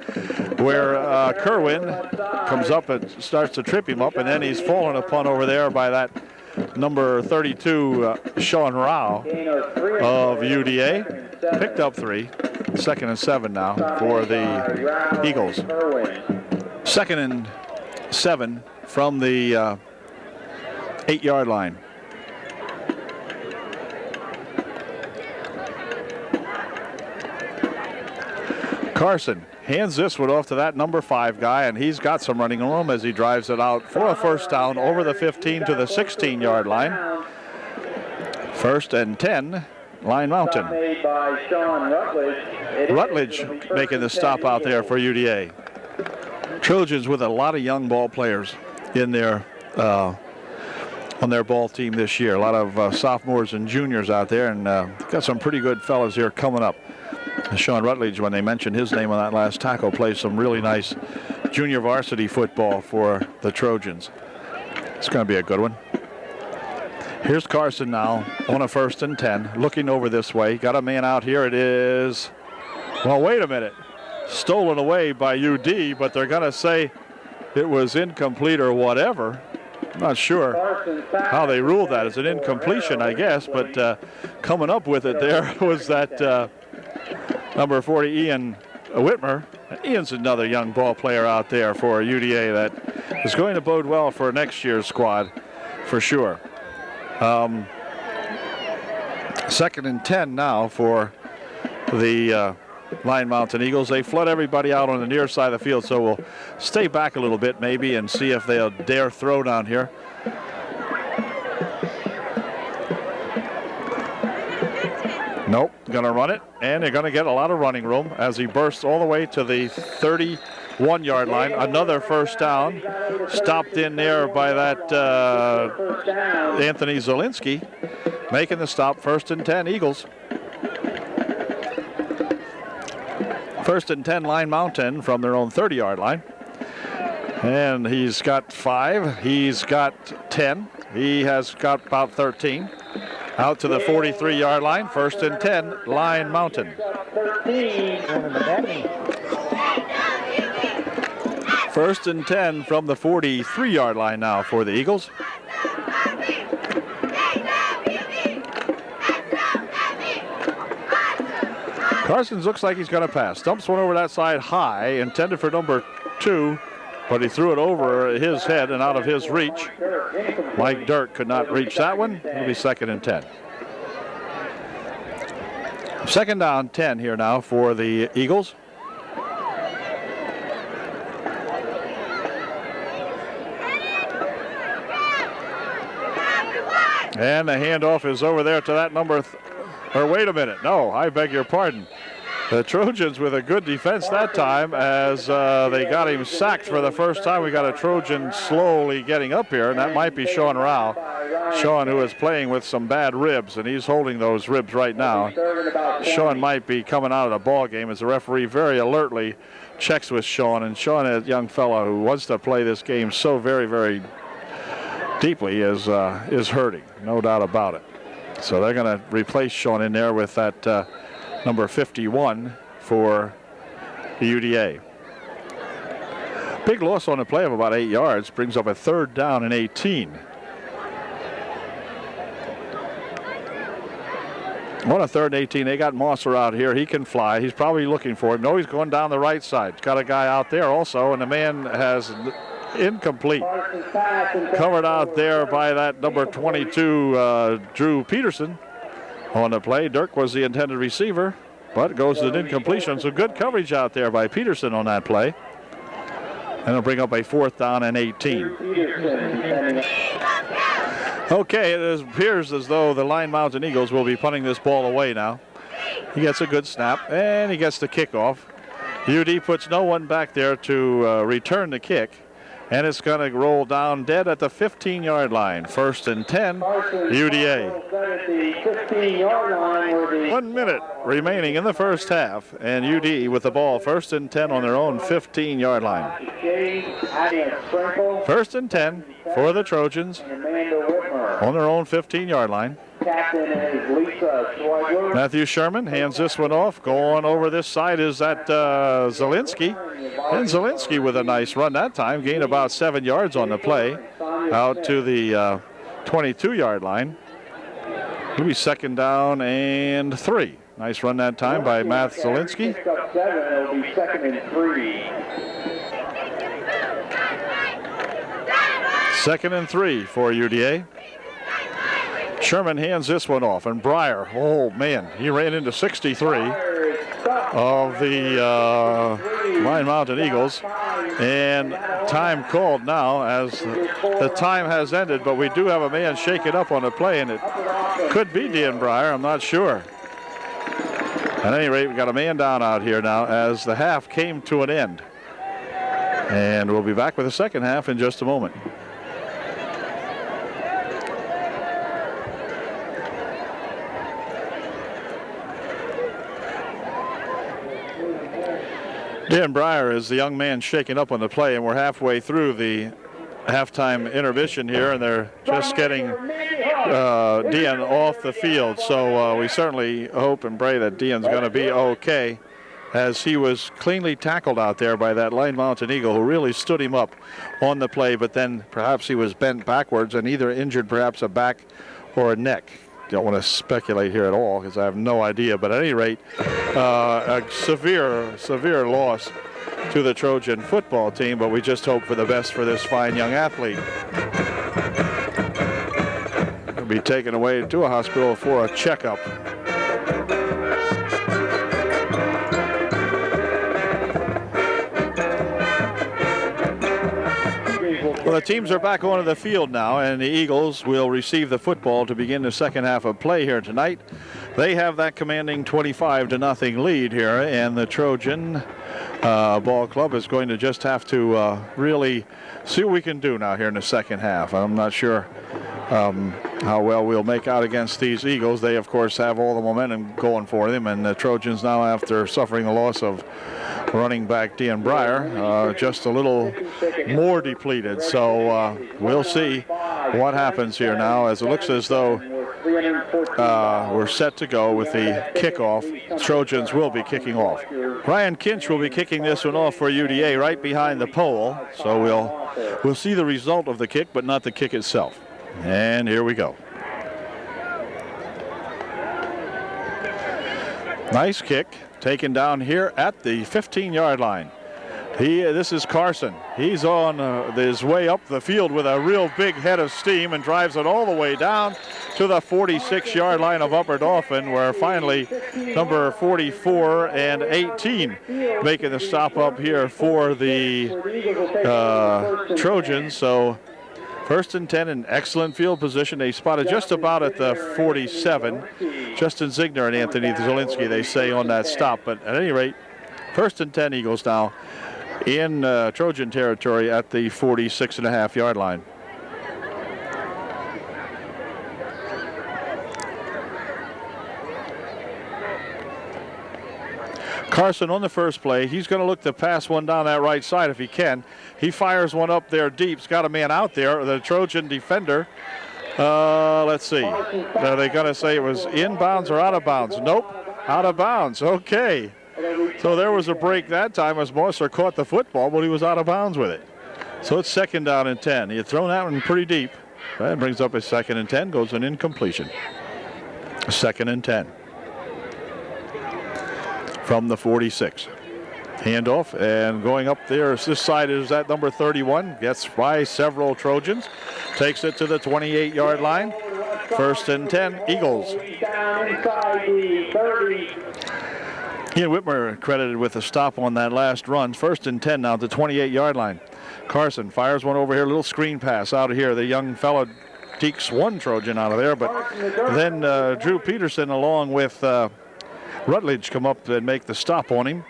where Kerwin comes up and starts to trip him up, and then he's fallen upon over there by that number 32, Sean Rao of UDA. Picked up 3. 2nd and 7 now for the Eagles. 2nd and 7 from the 8-yard line. Carson hands this one off to that number 5 guy, and he's got some running room as he drives it out for a 1st down over the 15 to the 16-yard line. 1st and 10, Line Mountain. Rutledge making the stop out there for UDA. Trojans with a lot of young ball players in their on their ball team this year. A lot of sophomores and juniors out there, and got some pretty good fellas here coming up. Sean Rutledge, when they mentioned his name on that last tackle, plays some really nice junior varsity football for the Trojans. It's going to be a good one. Here's Carson now on a 1st and 10, looking over this way. Got a man out here. It is, well, wait a minute. Stolen away by UD, but they're going to say it was incomplete or whatever. I'm not sure how they ruled that. It's an incompletion, I guess, but coming up with it there was that number 40, Ian Whitmer. Ian's another young ball player out there for UDA that is going to bode well for next year's squad for sure. 2nd and 10 now for the Line Mountain Eagles. They flood everybody out on the near side of the field, so we'll stay back a little bit maybe and see if they'll dare throw down here. Nope, gonna run it, and they're gonna get a lot of running room as he bursts all the way to the 31-yard line. Another 1st down, stopped in there by that Anthony Zielinski, making the stop. 1st and 10, Eagles. 1st and 10, Line Mountain from their own 30-yard line. And he's got 5, he's got 10, he has got about 13. Out to the 43-yard line, 1st and 10, Line Mountain. 1st and 10 from the 43-yard line now for the Eagles. Carsons looks like he's going to pass. Dumps one over that side high, intended for number 2, but he threw it over his head and out of his reach. Mike Dirk could not reach that one. It'll be 2nd and 10. 2nd down, 10 here now for the Eagles. And the handoff is over there to that number, or wait a minute, no, I beg your pardon. The Trojans with a good defense that time as they got him sacked for the first time. We got a Trojan slowly getting up here, and that might be Sean Rao. Sean, who is playing with some bad ribs, and he's holding those ribs right now. Sean might be coming out of the ball game as the referee very alertly checks with Sean, and Sean, a young fellow who wants to play this game so very, very deeply, is hurting, no doubt about it. So they're going to replace Sean in there with that number 51 for the UDA. Big loss on the play of about 8 yards, brings up a 3rd down and 18. On a 3rd and 18, they got Mosser out here. He can fly. He's probably looking for him. No, he's going down the right side. Got a guy out there also, and the man has incomplete. Covered out there by that number 22, Drew Peterson. On the play, Dirk was the intended receiver, but goes to an incompletion. So good coverage out there by Peterson on that play. And it'll bring up a 4th down and 18. Okay, it appears as though the Line Mountain Eagles will be punting this ball away now. He gets a good snap, and he gets the kickoff. UD puts no one back there to return the kick, and it's going to roll down dead at the 15-yard line. 1st and 10, UDA. 1 minute remaining in the first half, and UD with the ball 1st and 10 on their own 15-yard line. 1st and 10 for the Trojans on their own 15-yard line. Matthew Sherman hands this one off. Going over this side is that Zielinski. And Zielinski with a nice run that time. Gained about 7 yards on the play. Out to the 22-yard line. It'll be 2nd down and 3. Nice run that time by Matt Zielinski. It'll be 2nd and 3. 2nd and 3 for UDA. Sherman hands this one off, and Breyer, oh man, he ran into 63 of the Line Mountain Eagles, and time called now as the time has ended, but we do have a man shaken up on the play, and it could be Dean Breyer, I'm not sure. At any rate, we got a man down out here now as the half came to an end, and we'll be back with the second half in just a moment. Dan Breyer is the young man shaking up on the play, and we're halfway through the halftime intermission here, and they're just getting Dean off the field. So we certainly hope and pray that Dean's going to be okay, as he was cleanly tackled out there by that Line Mountain Eagle who really stood him up on the play, but then perhaps he was bent backwards and either injured perhaps a back or a neck. Don't want to speculate here at all because I have no idea, but at any rate, a severe loss to the Trojan football team, but we just hope for the best for this fine young athlete. He'll be taken away to a hospital for a checkup. Well, the teams are back onto the field now, and the Eagles will receive the football to begin the second half of play here tonight. They have that commanding 25-0 lead here, and the Trojan ball club is going to just have to really see what we can do now here in the second half. I'm not sure how well we'll make out against these Eagles. They, of course, have all the momentum going for them, and the Trojans now, after suffering the loss of running back Dean Breyer, just a little more depleted. So we'll see what happens here now, as it looks as though we're set to go with the kickoff. Trojans will be kicking off. Ryan Kinch will be kicking this one off for UDA right behind the pole. So we'll see the result of the kick, but not the kick itself. And here we go. Nice kick taken down here at the 15-yard line. This is Carson. He's on his way up the field with a real big head of steam and drives it all the way down to the 46-yard line of Upper Dauphin, where finally number 44 and 18 making the stop up here for the Trojans. So 1st and 10 in excellent field position. They spotted just about at the 47. Justin Ziegner and Anthony Zielinski, they say, on that stop. But at any rate, 1st and 10 Eagles now in Trojan territory at the 46.5-yard line. Carson on the first play. He's going to look to pass one down that right side if he can. He fires one up there deep. He's got a man out there, the Trojan defender. Let's see. Are they going to say it was inbounds or out of bounds? Nope, out of bounds. Okay. So there was a break that time as Morser caught the football, but he was out of bounds with it. So it's 2nd down and 10. He had thrown that one pretty deep. That brings up a 2nd and 10, goes an incompletion. 2nd and 10. From the 46. Handoff, and going up there, this side is that number 31. Gets by several Trojans. Takes it to the 28-yard line. 1st and 10, Eagles. Ian Whitmer credited with a stop on that last run. 1st and 10 now at the 28-yard line. Carson fires one over here, a little screen pass out of here. The young fellow ekes one Trojan out of there, but then Drew Peterson along with Rutledge come up and make the stop on him.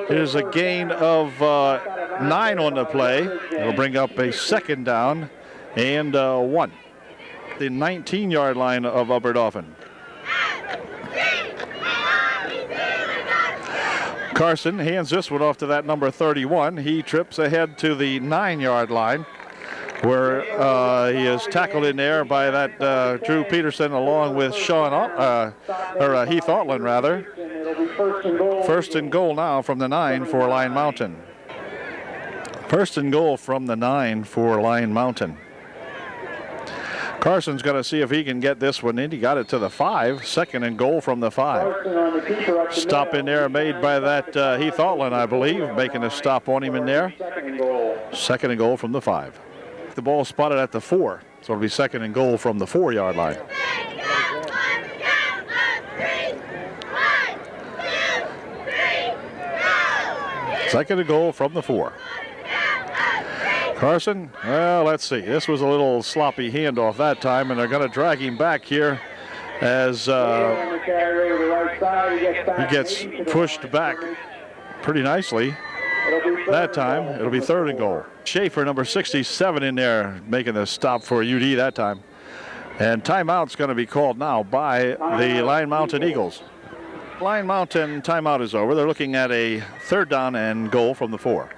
Here's a gain of 9 on the play. It'll bring up a second down and 1. The 19-yard line of Upper-Dauphin. Carson hands this one off to that number 31. He trips ahead to the 9-yard line, where he is tackled in there by that Drew Peterson along with Heath Altland, rather. First and goal now from the 9 for Lyon Mountain. First and goal from the 9 for Lyon Mountain. Carson's going to see if he can get this one in. He got it to the 5. Second and goal from the 5. Stop in there made by that Heath Altland, I believe, making a stop on him in there. Second and goal from the 5. The ball spotted at the 4, so it'll be second and goal from the 4-yard line. Second and goal from the 4. Carson, well, let's see. This was a little sloppy handoff that time, and they're going to drag him back here as he gets pushed back pretty nicely. That time, it'll be third and goal. Schaefer, number 67, in there, making the stop for UD that time. And timeout's going to be called now by the Lyon Mountain Eagles. Lyon Mountain timeout is over. They're looking at a third down and goal from the 4.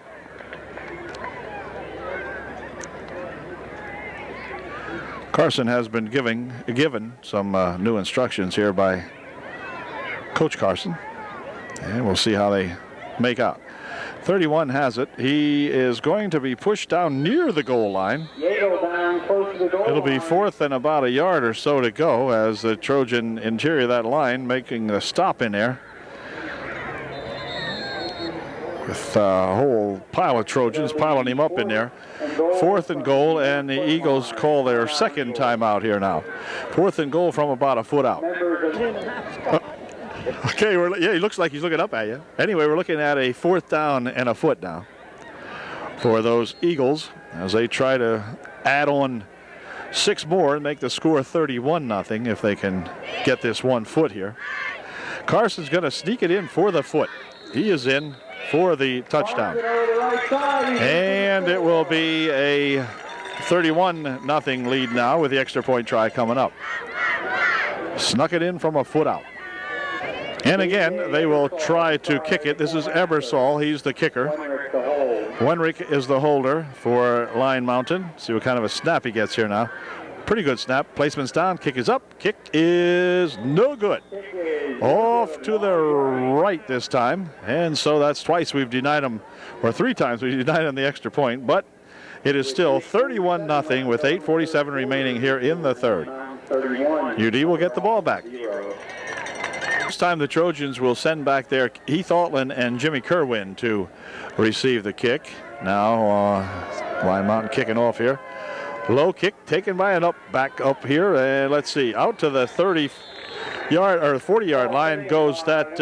Carson has been given some new instructions here by Coach Carson, and we'll see how they make out. 31 has it. He is going to be pushed down near the goal line. It'll be fourth and about a yard or so to go as the Trojan interior of that line making the stop in there. With a whole pile of Trojans piling him up in there. Fourth and goal, and the Eagles call their second timeout here now. Fourth and goal from about a foot out. Okay, yeah, he looks like he's looking up at you. Anyway, we're looking at a fourth down and a foot now for those Eagles as they try to add on 6 more and make the score 31-0 if they can get this 1 foot here. Carson's going to sneak it in for the foot. He is in for the touchdown. And it will be a 31-0 lead now with the extra point try coming up. Snuck it in from a foot out. And again, they will try to kick it. This is Ebersol. He's the kicker. Wenrick is the holder for Lyon Mountain. See what kind of a snap he gets here now. Pretty good snap. Placement's down. Kick is up. Kick is no good. Off to the right this time. And so that's twice we've denied him, or 3 times we've denied him the extra point. But it is still 31-0 with 8:47 remaining here in the third. UD will get the ball back. This time the Trojans will send back their Heath Altland and Jimmy Kerwin to receive the kick. Now Lyon Mountain kicking off here. Low kick taken by an back up here, and let's see, out to the 30-yard or 40-yard line goes that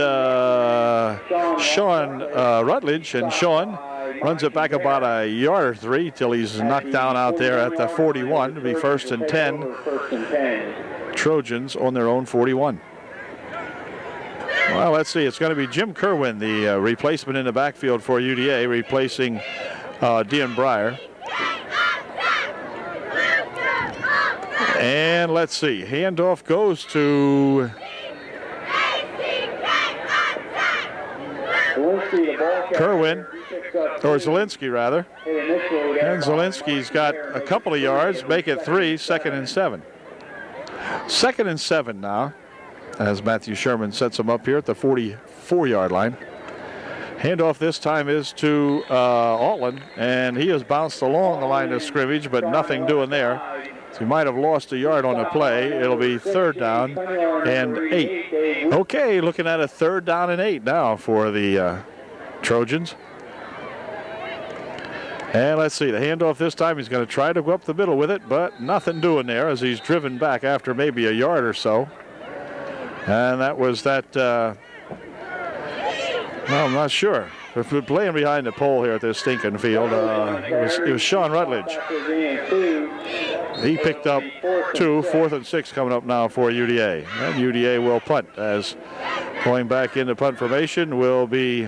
Sean Rutledge, and Sean runs it back about a yard or 3 till he's knocked down out there at the 41. It'll be first and 10. Trojans on their own 41. Well, let's see. It's going to be Jim Kerwin, the replacement in the backfield for UDA, replacing Dean Breyer. And let's see. Handoff goes to Kerwin, or Zielinski rather. And Zielinski's got a couple of yards, make it 3, second and 7. Second and 7 now, as Matthew Sherman sets him up here at the 44-yard line. Handoff this time is to Altland, and he has bounced along the line of scrimmage, but nothing doing there. So he might have lost a yard on the play. It'll be third down and 8. Okay, looking at a third down and 8 now for the Trojans. And let's see, the handoff this time, he's going to try to go up the middle with it, but nothing doing there as he's driven back after maybe a yard or so. And that was that, well, I'm not sure. If we're playing behind the pole here at this stinking field, it was Sean Rutledge. He picked up 2, 4th and 6 coming up now for UDA. And UDA will punt, as going back into punt formation will be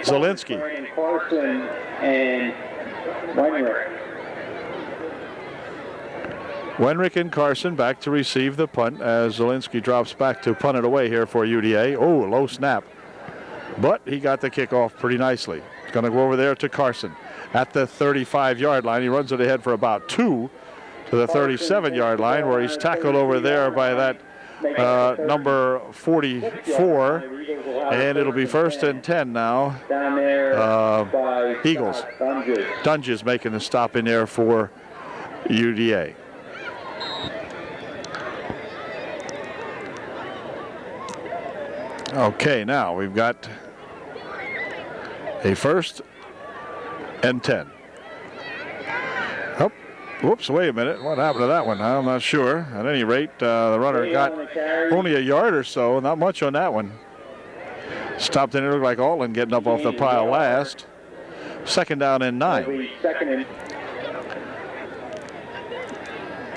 Zielinski. Carson and Wenrick. Wenrick and Carson back to receive the punt as Zielinski drops back to punt it away here for UDA. Oh, low snap. But he got the kickoff pretty nicely. It's going to go over there to Carson at the 35-yard line. He runs it ahead for about 2 to the 37-yard line, where he's tackled over there by that number 44. And it'll be 1st and 10 now. Eagles. Dunges making the stop in there for UDA. Okay, now we've got a 1st and 10. Oh, whoops, wait a minute. What happened to that one? I'm not sure. At any rate, the runner got only a yard or so, not much on that one. Stopped in, it looked like Altland getting up off the pile last. 2nd down and 9.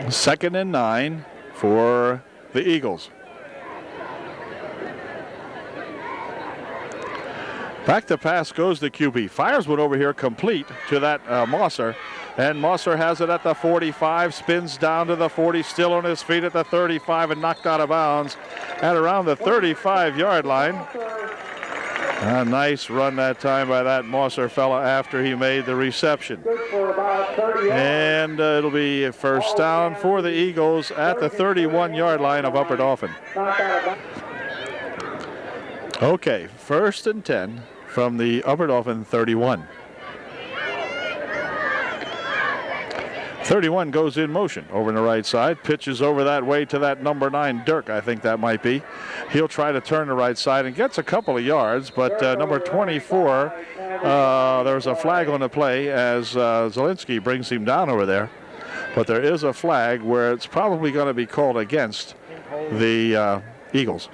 2nd and 9 for the Eagles. Back to pass goes the QB. Fires one over here complete to that Mosser. And Mosser has it at the 45, spins down to the 40, still on his feet at the 35 and knocked out of bounds at around the 35-yard line. A nice run that time by that Mosser fella after he made the reception. And it'll be a 1st down for the Eagles at the 31-yard line of Upper Dauphin. Okay, 1st and 10 from the Upper Dauphin 31. 31 goes in motion over on the right side, pitches over that way to that number 9, Dirk, I think that might be. He'll try to turn the right side and gets a couple of yards, but number 24, there's a flag on the play as Zielinski brings him down over there. But there is a flag where it's probably going to be called against the Eagles.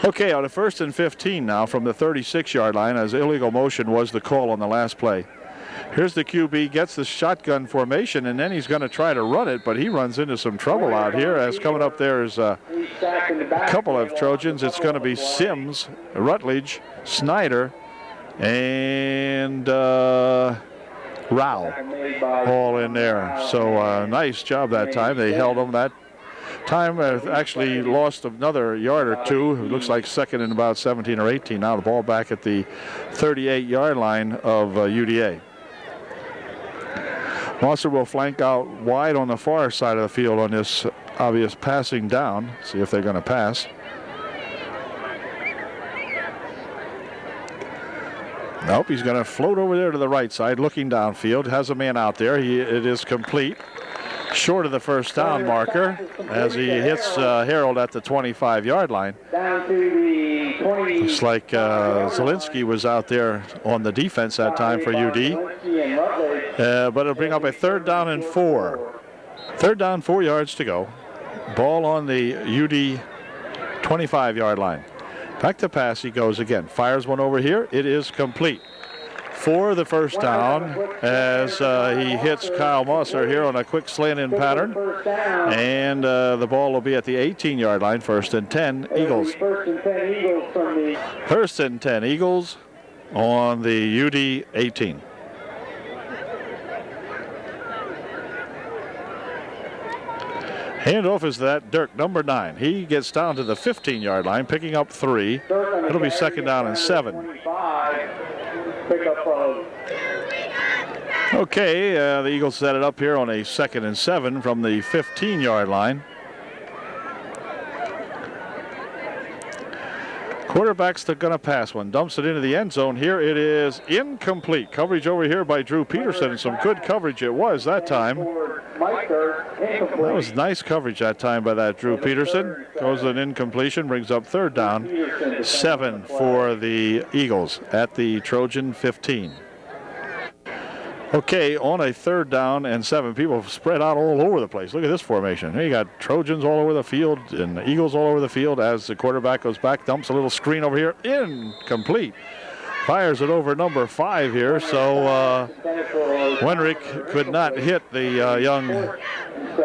Okay, on a 1st and 15 now from the 36-yard line, as illegal motion was the call on the last play. Here's the QB, gets the shotgun formation, and then he's going to try to run it, but he runs into some trouble out here. As coming up there is a couple of Trojans. It's going to be Sims, Rutledge, Snyder, and Rao all in there. So nice job that time. They held them that time. Actually lost another yard or 2. It looks like 2nd and about 17 or 18. Now the ball back at the 38-yard line of UDA. Mosser will flank out wide on the far side of the field on this obvious passing down. See if they're going to pass. Nope, he's going to float over there to the right side, looking downfield. Has a man out there. It is complete. Short of the 1st down marker as he hits Harold at the 25-yard line. Looks like Zielinski was out there on the defense that time for UD. But it'll bring up a 3rd down and 4. 3rd down, 4 yards to go. Ball on the UD 25-yard line. Back to pass he goes again. Fires one over here. It is complete for the 1st down as he hits Kyle Mosser here on a quick slant-in pattern. And the ball will be at the 18-yard line. 1st and 10 Eagles. 1st and 10 Eagles on the UD 18. Handoff is that Dirk, number 9. He gets down to the 15-yard line, picking up 3. It'll be 2nd down and 7. Okay, the Eagles set it up here on a 2nd and 7 from the 15-yard line. Quarterback's going to pass one. Dumps it into the end zone. Here it is incomplete. Coverage over here by Drew Peterson. Some good coverage it was that time. That was nice coverage that time by that Drew Peterson. Goes an incompletion. Brings up 3rd down. 7 for the Eagles at the Trojan 15. Okay, on a 3rd down and 7, people spread out all over the place. Look at this formation. Here you got Trojans all over the field and Eagles all over the field as the quarterback goes back, dumps a little screen over here. Incomplete. Fires it over number 5 here, so Wenrick could not hit the young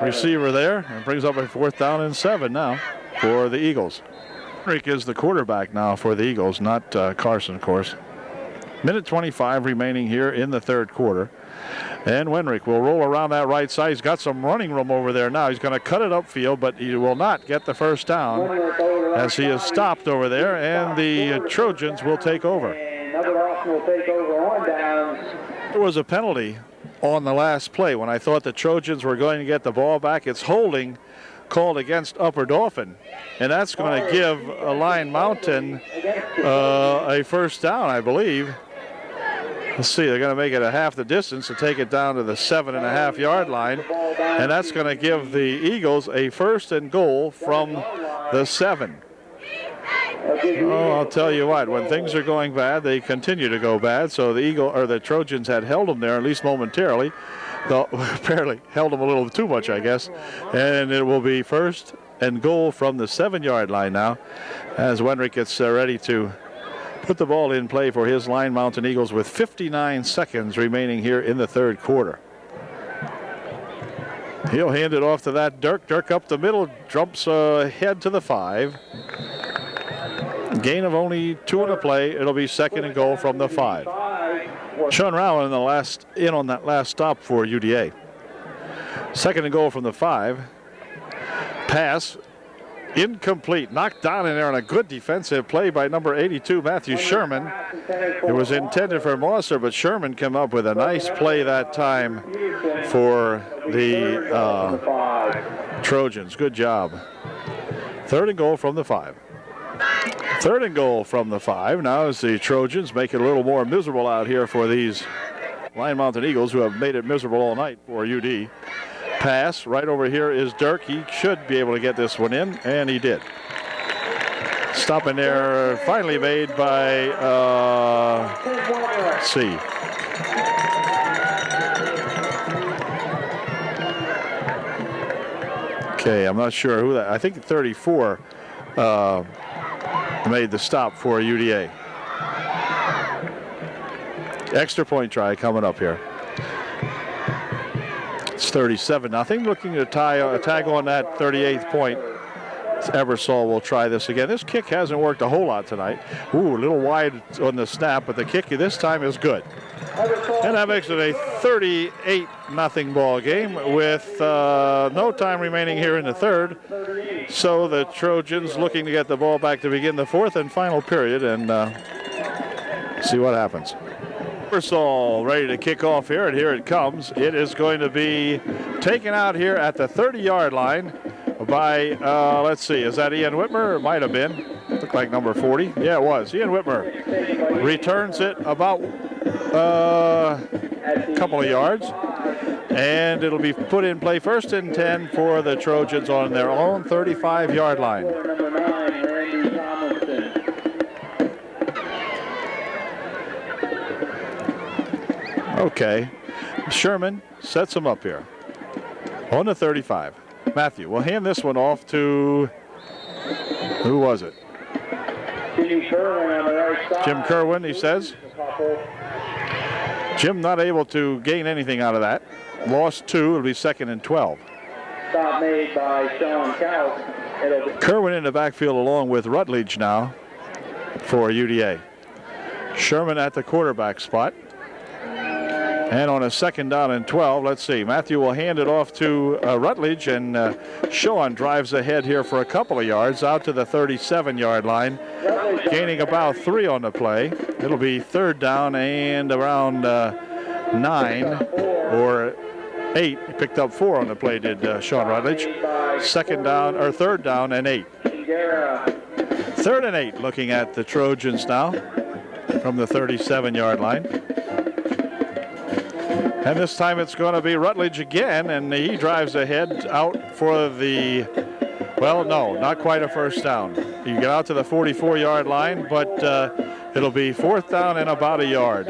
receiver there, and brings up a 4th down and 7 now for the Eagles. Wenrick is the quarterback now for the Eagles, not Carson, of course. Minute 25 remaining here in the third quarter. And Wenrick will roll around that right side. He's got some running room over there now. He's going to cut it upfield, but he will not get the first down as he is stopped over there, and the Trojans will take over. There was a penalty on the last play when I thought the Trojans were going to get the ball back. It's holding called against Upper Dauphin, and that's going to give Lyon Mountain a first down, I believe. Let's see, they're going to make it a half the distance to take it down to the 7.5-yard line, and that's going to give the Eagles a 1st and goal from the 7. Oh, I'll tell you what, when things are going bad, they continue to go bad. So the Trojans had held them there, at least momentarily. Though apparently held them a little too much, I guess. And it will be 1st and goal from the 7-yard line now, as Wenrick gets ready to put the ball in play for his Lyon Mountain Eagles with 59 seconds remaining here in the third quarter. He'll hand it off to that Dirk. Dirk up the middle, jumps ahead to the 5. Gain of only 2 in the play. It'll be 2nd and goal from the 5. Sean Rowan in on that last stop for UDA. 2nd and goal from the 5. Pass incomplete, knocked down in there on a good defensive play by number 82, Matthew Sherman. It was intended for Mosser, but Sherman came up with a nice play that time for the Trojans. Good job. 3rd and goal from the 5. 3rd and goal from the 5. Now as the Trojans make it a little more miserable out here for these Lyon Mountain Eagles, who have made it miserable all night for UD. Pass right over here is Dirk. He should be able to get this one in, and he did. Stop in there finally made by, let's see. Okay, I'm not sure who that, I think 34 made the stop for UDA. Extra point try coming up here. It's 37-0. Looking to tag on that 38th point. Ebersol will try this again. This kick hasn't worked a whole lot tonight. Ooh, a little wide on the snap, but the kick this time is good. And that makes it a 38-0 ball game with no time remaining here in the third. So the Trojans looking to get the ball back to begin the 4th and final period and see what happens. Ebersol ready to kick off here, and here it comes. It is going to be taken out here at the 30-yard line by, let's see, is that Ian Whitmer? It might have been. Looked like number 40. Yeah, it was. Ian Whitmer returns it about a couple of yards, and it'll be put in play 1st and 10 for the Trojans on their own 35-yard line. Okay, Sherman sets him up here on the 35. Matthew will hand this one off to, who was it? Jim Kerwin, he says. Jim not able to gain anything out of that. Lost 2, it'll be 2nd and 12. Stop made by Sean Couch. Kerwin in the backfield along with Rutledge now for UDA. Sherman at the quarterback spot. And on a 2nd down and 12, let's see. Matthew will hand it off to Rutledge, and Sean drives ahead here for a couple of yards out to the 37-yard line, gaining about 3 on the play. It'll be 3rd down and around 9 or 8. He picked up 4 on the play, did Sean Rutledge. 3rd down and 8. 3rd and 8 looking at the Trojans now from the 37-yard line. And this time it's going to be Rutledge again, and he drives ahead out for the, well, no, not quite a first down. You get out to the 44-yard line, but it'll be 4th down and about a yard.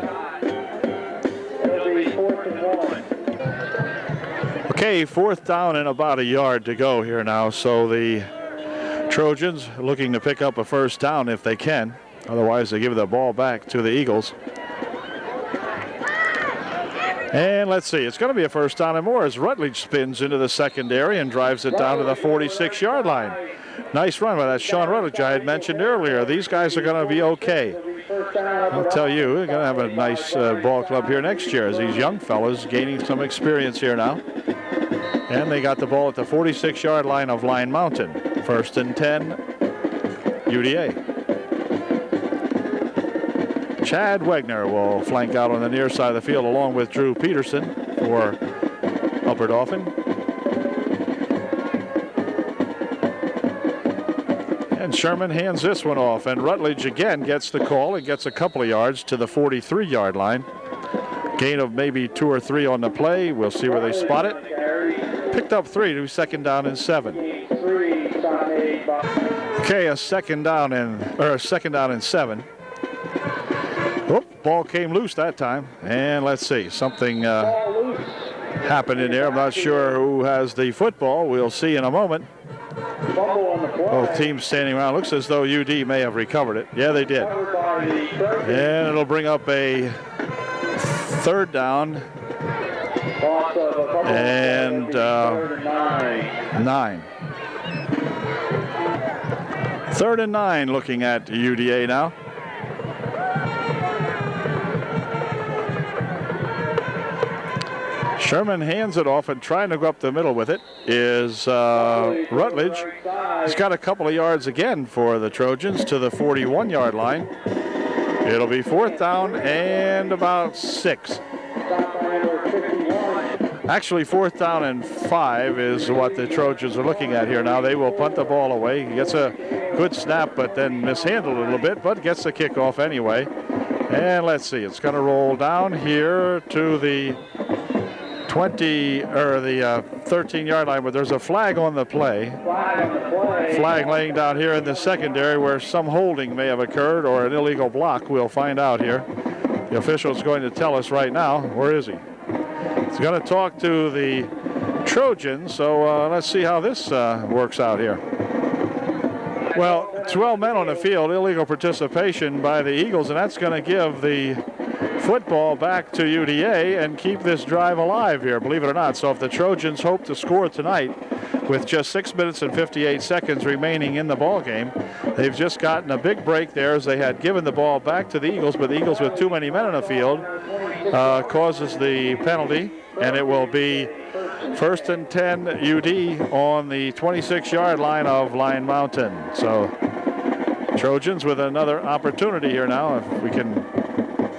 Okay, 4th down and about a yard to go here now. So the Trojans looking to pick up a first down if they can. Otherwise, they give the ball back to the Eagles. And let's see, it's going to be a first down and more as Rutledge spins into the secondary and drives it down to the 46-yard line. Nice run by that Sean Rutledge I had mentioned earlier. These guys are going to be okay. I'll tell you, we're going to have a nice ball club here next year as these young fellas gaining some experience here now. And they got the ball at the 46-yard line of Line Mountain. First and 10, UDA. Chad Wegner will flank out on the near side of the field along with Drew Peterson for Upper Dauphin. And Sherman hands this one off, and Rutledge again gets the call and gets a couple of yards to the 43-yard line. Gain of maybe 2 or 3 on the play. We'll see where they spot it. Picked up 3 to second down and 7. Okay, a second down and 7. Oop, ball came loose that time. And let's see, something happened in there. I'm not sure who has the football. We'll see in a moment. Both teams standing around. Looks as though UD may have recovered it. Yeah, they did. And it'll bring up a third down and 9. 3rd and 9 looking at UDA now. Sherman hands it off, and trying to go up the middle with it is Rutledge. He's got a couple of yards again for the Trojans to the 41-yard line. It'll be 4th down and about 6. Actually, 4th down and 5 is what the Trojans are looking at here now. They will punt the ball away. He gets a good snap, but then mishandled a little bit, but gets the kickoff anyway. And let's see, it's going to roll down here to the 13-yard line, but there's a flag on the play. Flag laying down here in the secondary where some holding may have occurred or an illegal block. We'll find out here. The official is going to tell us right now. Where is he? He's going to talk to the Trojans, so let's see how this works out here. Well, 12 men on the field, illegal participation by the Eagles, and that's going to give the football back to UDA and keep this drive alive here, believe it or not. So if the Trojans hope to score tonight with just 6 minutes and 58 seconds remaining in the ball game, they've just gotten a big break there as they had given the ball back to the Eagles, but the Eagles with too many men on the field causes the penalty, and it will be 1st and 10 UD on the 26-yard line of Line Mountain. So Trojans with another opportunity here now, if we can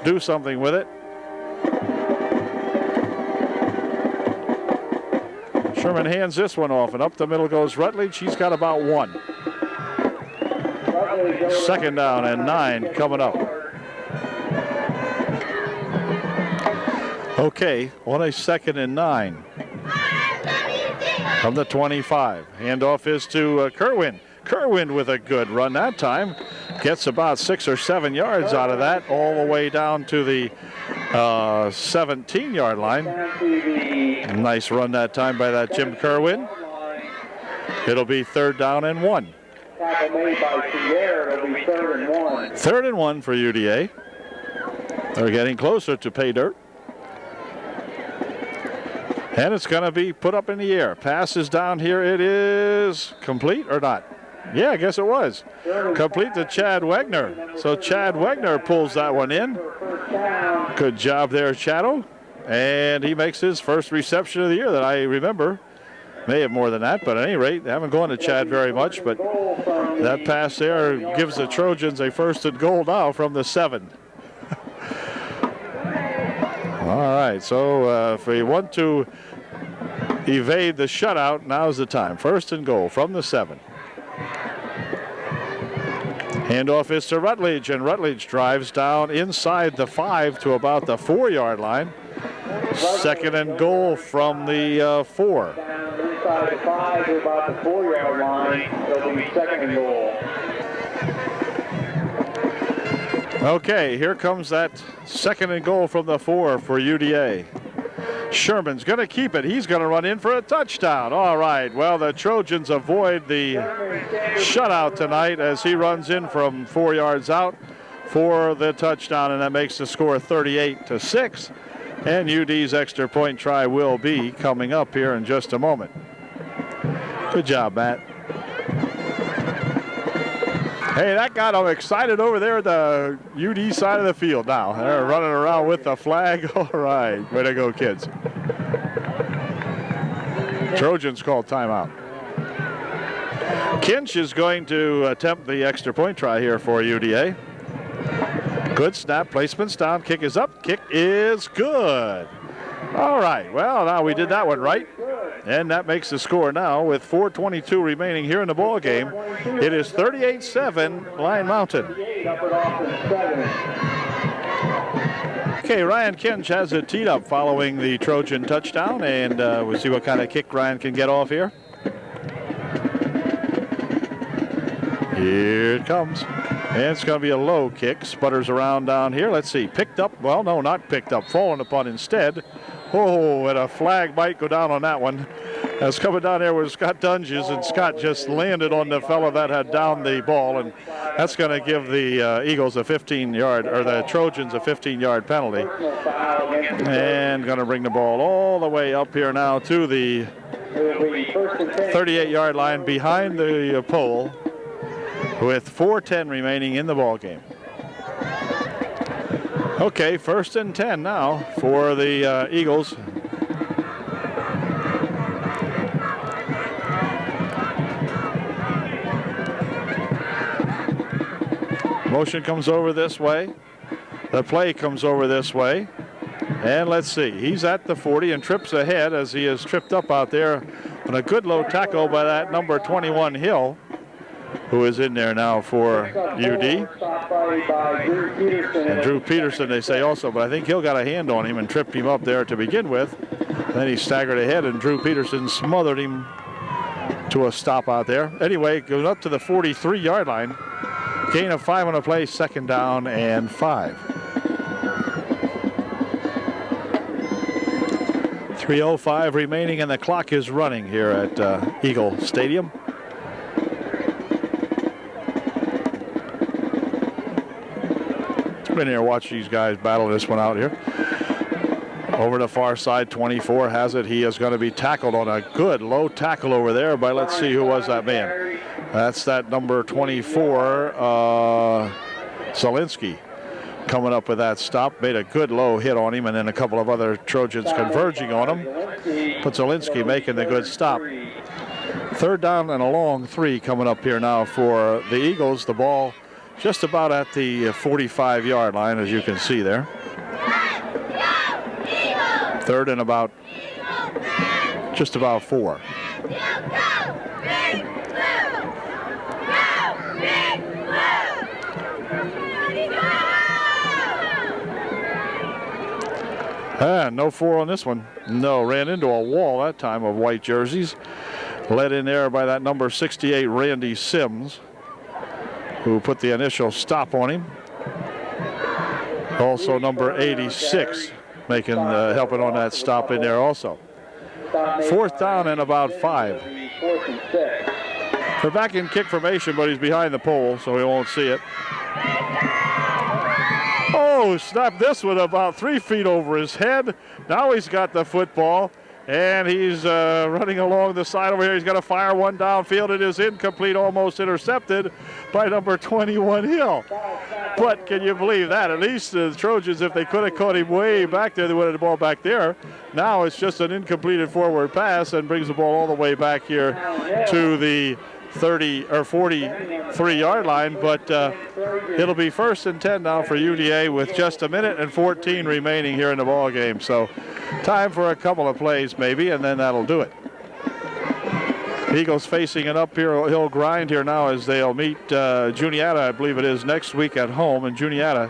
do something with it. Sherman hands this one off, and up the middle goes Rutledge. He's got about 1. 2nd down and 9 coming up. Okay, on a 2nd and 9 from the 25. Handoff is to Kerwin. Kerwin with a good run that time. Gets about 6 or 7 yards out of that, all the way down to the 17-yard line. Nice run that time by that Jim Kerwin. It'll be 3rd down and 1. 3rd and 1 for UDA. They're getting closer to pay dirt. And it's going to be put up in the air. Pass is down here. It is complete or not? Yeah, I guess it was. Complete to Chad Wegner. So Chad Wegner pulls that one in. Good job there, Shadow. And he makes his first reception of the year that I remember. May have more than that, but at any rate, they haven't gone to Chad very much. But that pass there gives the Trojans a 1st and goal now from the 7. All right, so if we want to evade the shutout, now's the time. 1st and goal from the 7. Handoff is to Rutledge, and Rutledge drives down inside the 5 to about the 4-yard line. 2nd and goal from the 4. Inside the 5 to about the 4-yard line. It'll be 2nd and goal. Okay, here comes that 2nd and goal from the 4 for UDA. Sherman's going to keep it. He's going to run in for a touchdown. All right, well, the Trojans avoid the shutout tonight as he runs in from 4 yards out. for the touchdown, and that makes the score 38-6. And UD's extra point try will be coming up here in just a moment. Good job, Matt. Hey, that got them excited over there at the UD side of the field now. They're running around with the flag. All right, way to go, kids. Trojans called timeout. Kinch is going to attempt the extra point try here for UDA. Good snap, placement's down, kick is up, kick is good. All right, well, now we did that one right. And that makes the score now with 4:22 remaining here in the ball game. It is 38-7 Lion Mountain. Okay, Ryan Kinch has it teed up following the Trojan touchdown, and we'll see what kind of kick Ryan can get off here. Here it comes. And it's going to be a low kick. Sputters around down here. Let's see. Picked up. Well, no, not picked up. Fallen upon instead. Oh, and a flag might go down on that one. That's coming down there with Scott Dunges, and Scott just landed on the fellow that had downed the ball, and that's going to give the Eagles a 15-yard, or the Trojans a 15-yard penalty. And going to bring the ball all the way up here now to the 38-yard line behind the pole, with 4:10 remaining in the ball game. Okay, 1st and 10 now for the Eagles. Motion comes over this way. The play comes over this way. And let's see, he's at the 40 and trips ahead as he is tripped up out there on a good low tackle by that number 21 Hill, who is in there now for UD. And Drew Peterson, they say also, but I think Hill got a hand on him and tripped him up there to begin with. Then he staggered ahead, and Drew Peterson smothered him to a stop out there. Anyway, goes up to the 43-yard line. Gain of 5 on the play, 2nd down and 5. 3:05 remaining, and the clock is running here at Eagle Stadium. Been here, watch these guys battle this one out here. Over the far side, 24 has it. He is going to be tackled on a good low tackle over there by, let's see, who was that man? That's that number 24, Zielinski, coming up with that stop. Made a good low hit on him, and then a couple of other Trojans converging on him. But Zielinski making the good stop. 3rd down and a long 3 coming up here now for the Eagles. The ball just about at the 45-yard line, as you can see there. 3rd and about, just about 4. No 4 on this one. No, ran into a wall that time of white jerseys. Led in there by that number 68, Randy Sims, who put the initial stop on him. Also number 86 making helping on that stop in there also. 4th down and about 5. They're back in kick formation, but he's behind the pole, so he won't see it. Oh, snapped this one about 3 feet over his head. Now he's got the football, and he's running along the side over here. He's got to fire one downfield. It is incomplete, almost intercepted by number 21 Hill. But can you believe that? At least the Trojans, if they could have caught him way back there, they would have the ball back there. Now it's just an incompleted forward pass and brings the ball all the way back here to the 30 or 43-yard line, but it'll be 1st and 10 now for UDA with just 1:14 minutes remaining here in the ball game. So time for a couple of plays maybe, and then that'll do it. Eagles facing an uphill grind here now as they'll meet Juniata, I believe it is, next week at home, and Juniata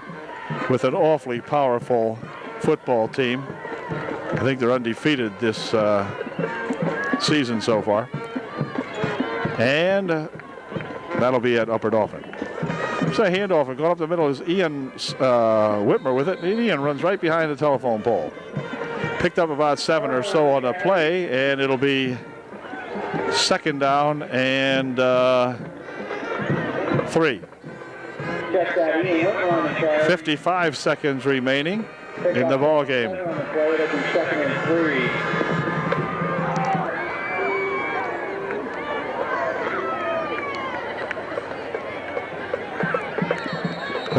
with an awfully powerful football team. I think they're undefeated this season so far. And that'll be at Upper Dauphin. It's a handoff, and going up the middle is Ian Whitmer with it. And Ian runs right behind the telephone pole. Picked up about 7 or so on the play, and it'll be 2nd down and 3. Check that Ian Whitmer on the charge. 55 seconds remaining in the ball game. On the play, it'll be 2nd and 3.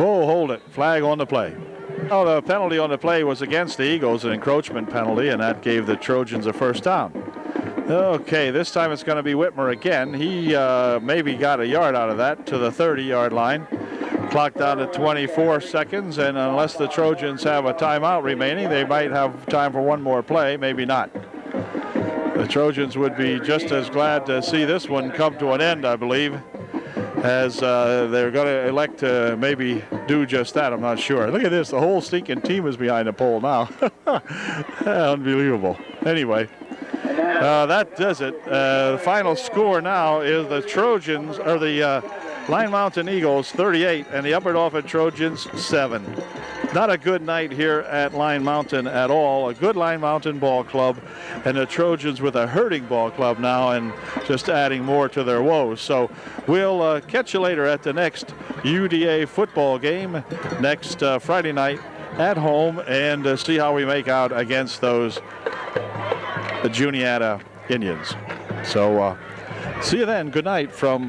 Oh, hold it. Flag on the play. Oh, the penalty on the play was against the Eagles, an encroachment penalty, and that gave the Trojans a first down. Okay, this time it's going to be Whitmer again. He maybe got a yard out of that to the 30-yard line. Clock down to 24 seconds, and unless the Trojans have a timeout remaining, they might have time for one more play, maybe not. The Trojans would be just as glad to see this one come to an end, I believe, as they're going to elect to maybe do just that. I'm not sure. Look at this. The whole stinking team is behind the pole now. Unbelievable. Anyway, that does it. The final score now is the Trojans, or the Line Mountain Eagles 38 and the Upper Dauphin Trojans 7. Not a good night here at Line Mountain at all. A good Line Mountain ball club, and the Trojans with a hurting ball club now and just adding more to their woes. So we'll catch you later at the next UDA football game next Friday night at home, and see how we make out against those Juniata Indians. So see you then. Good night from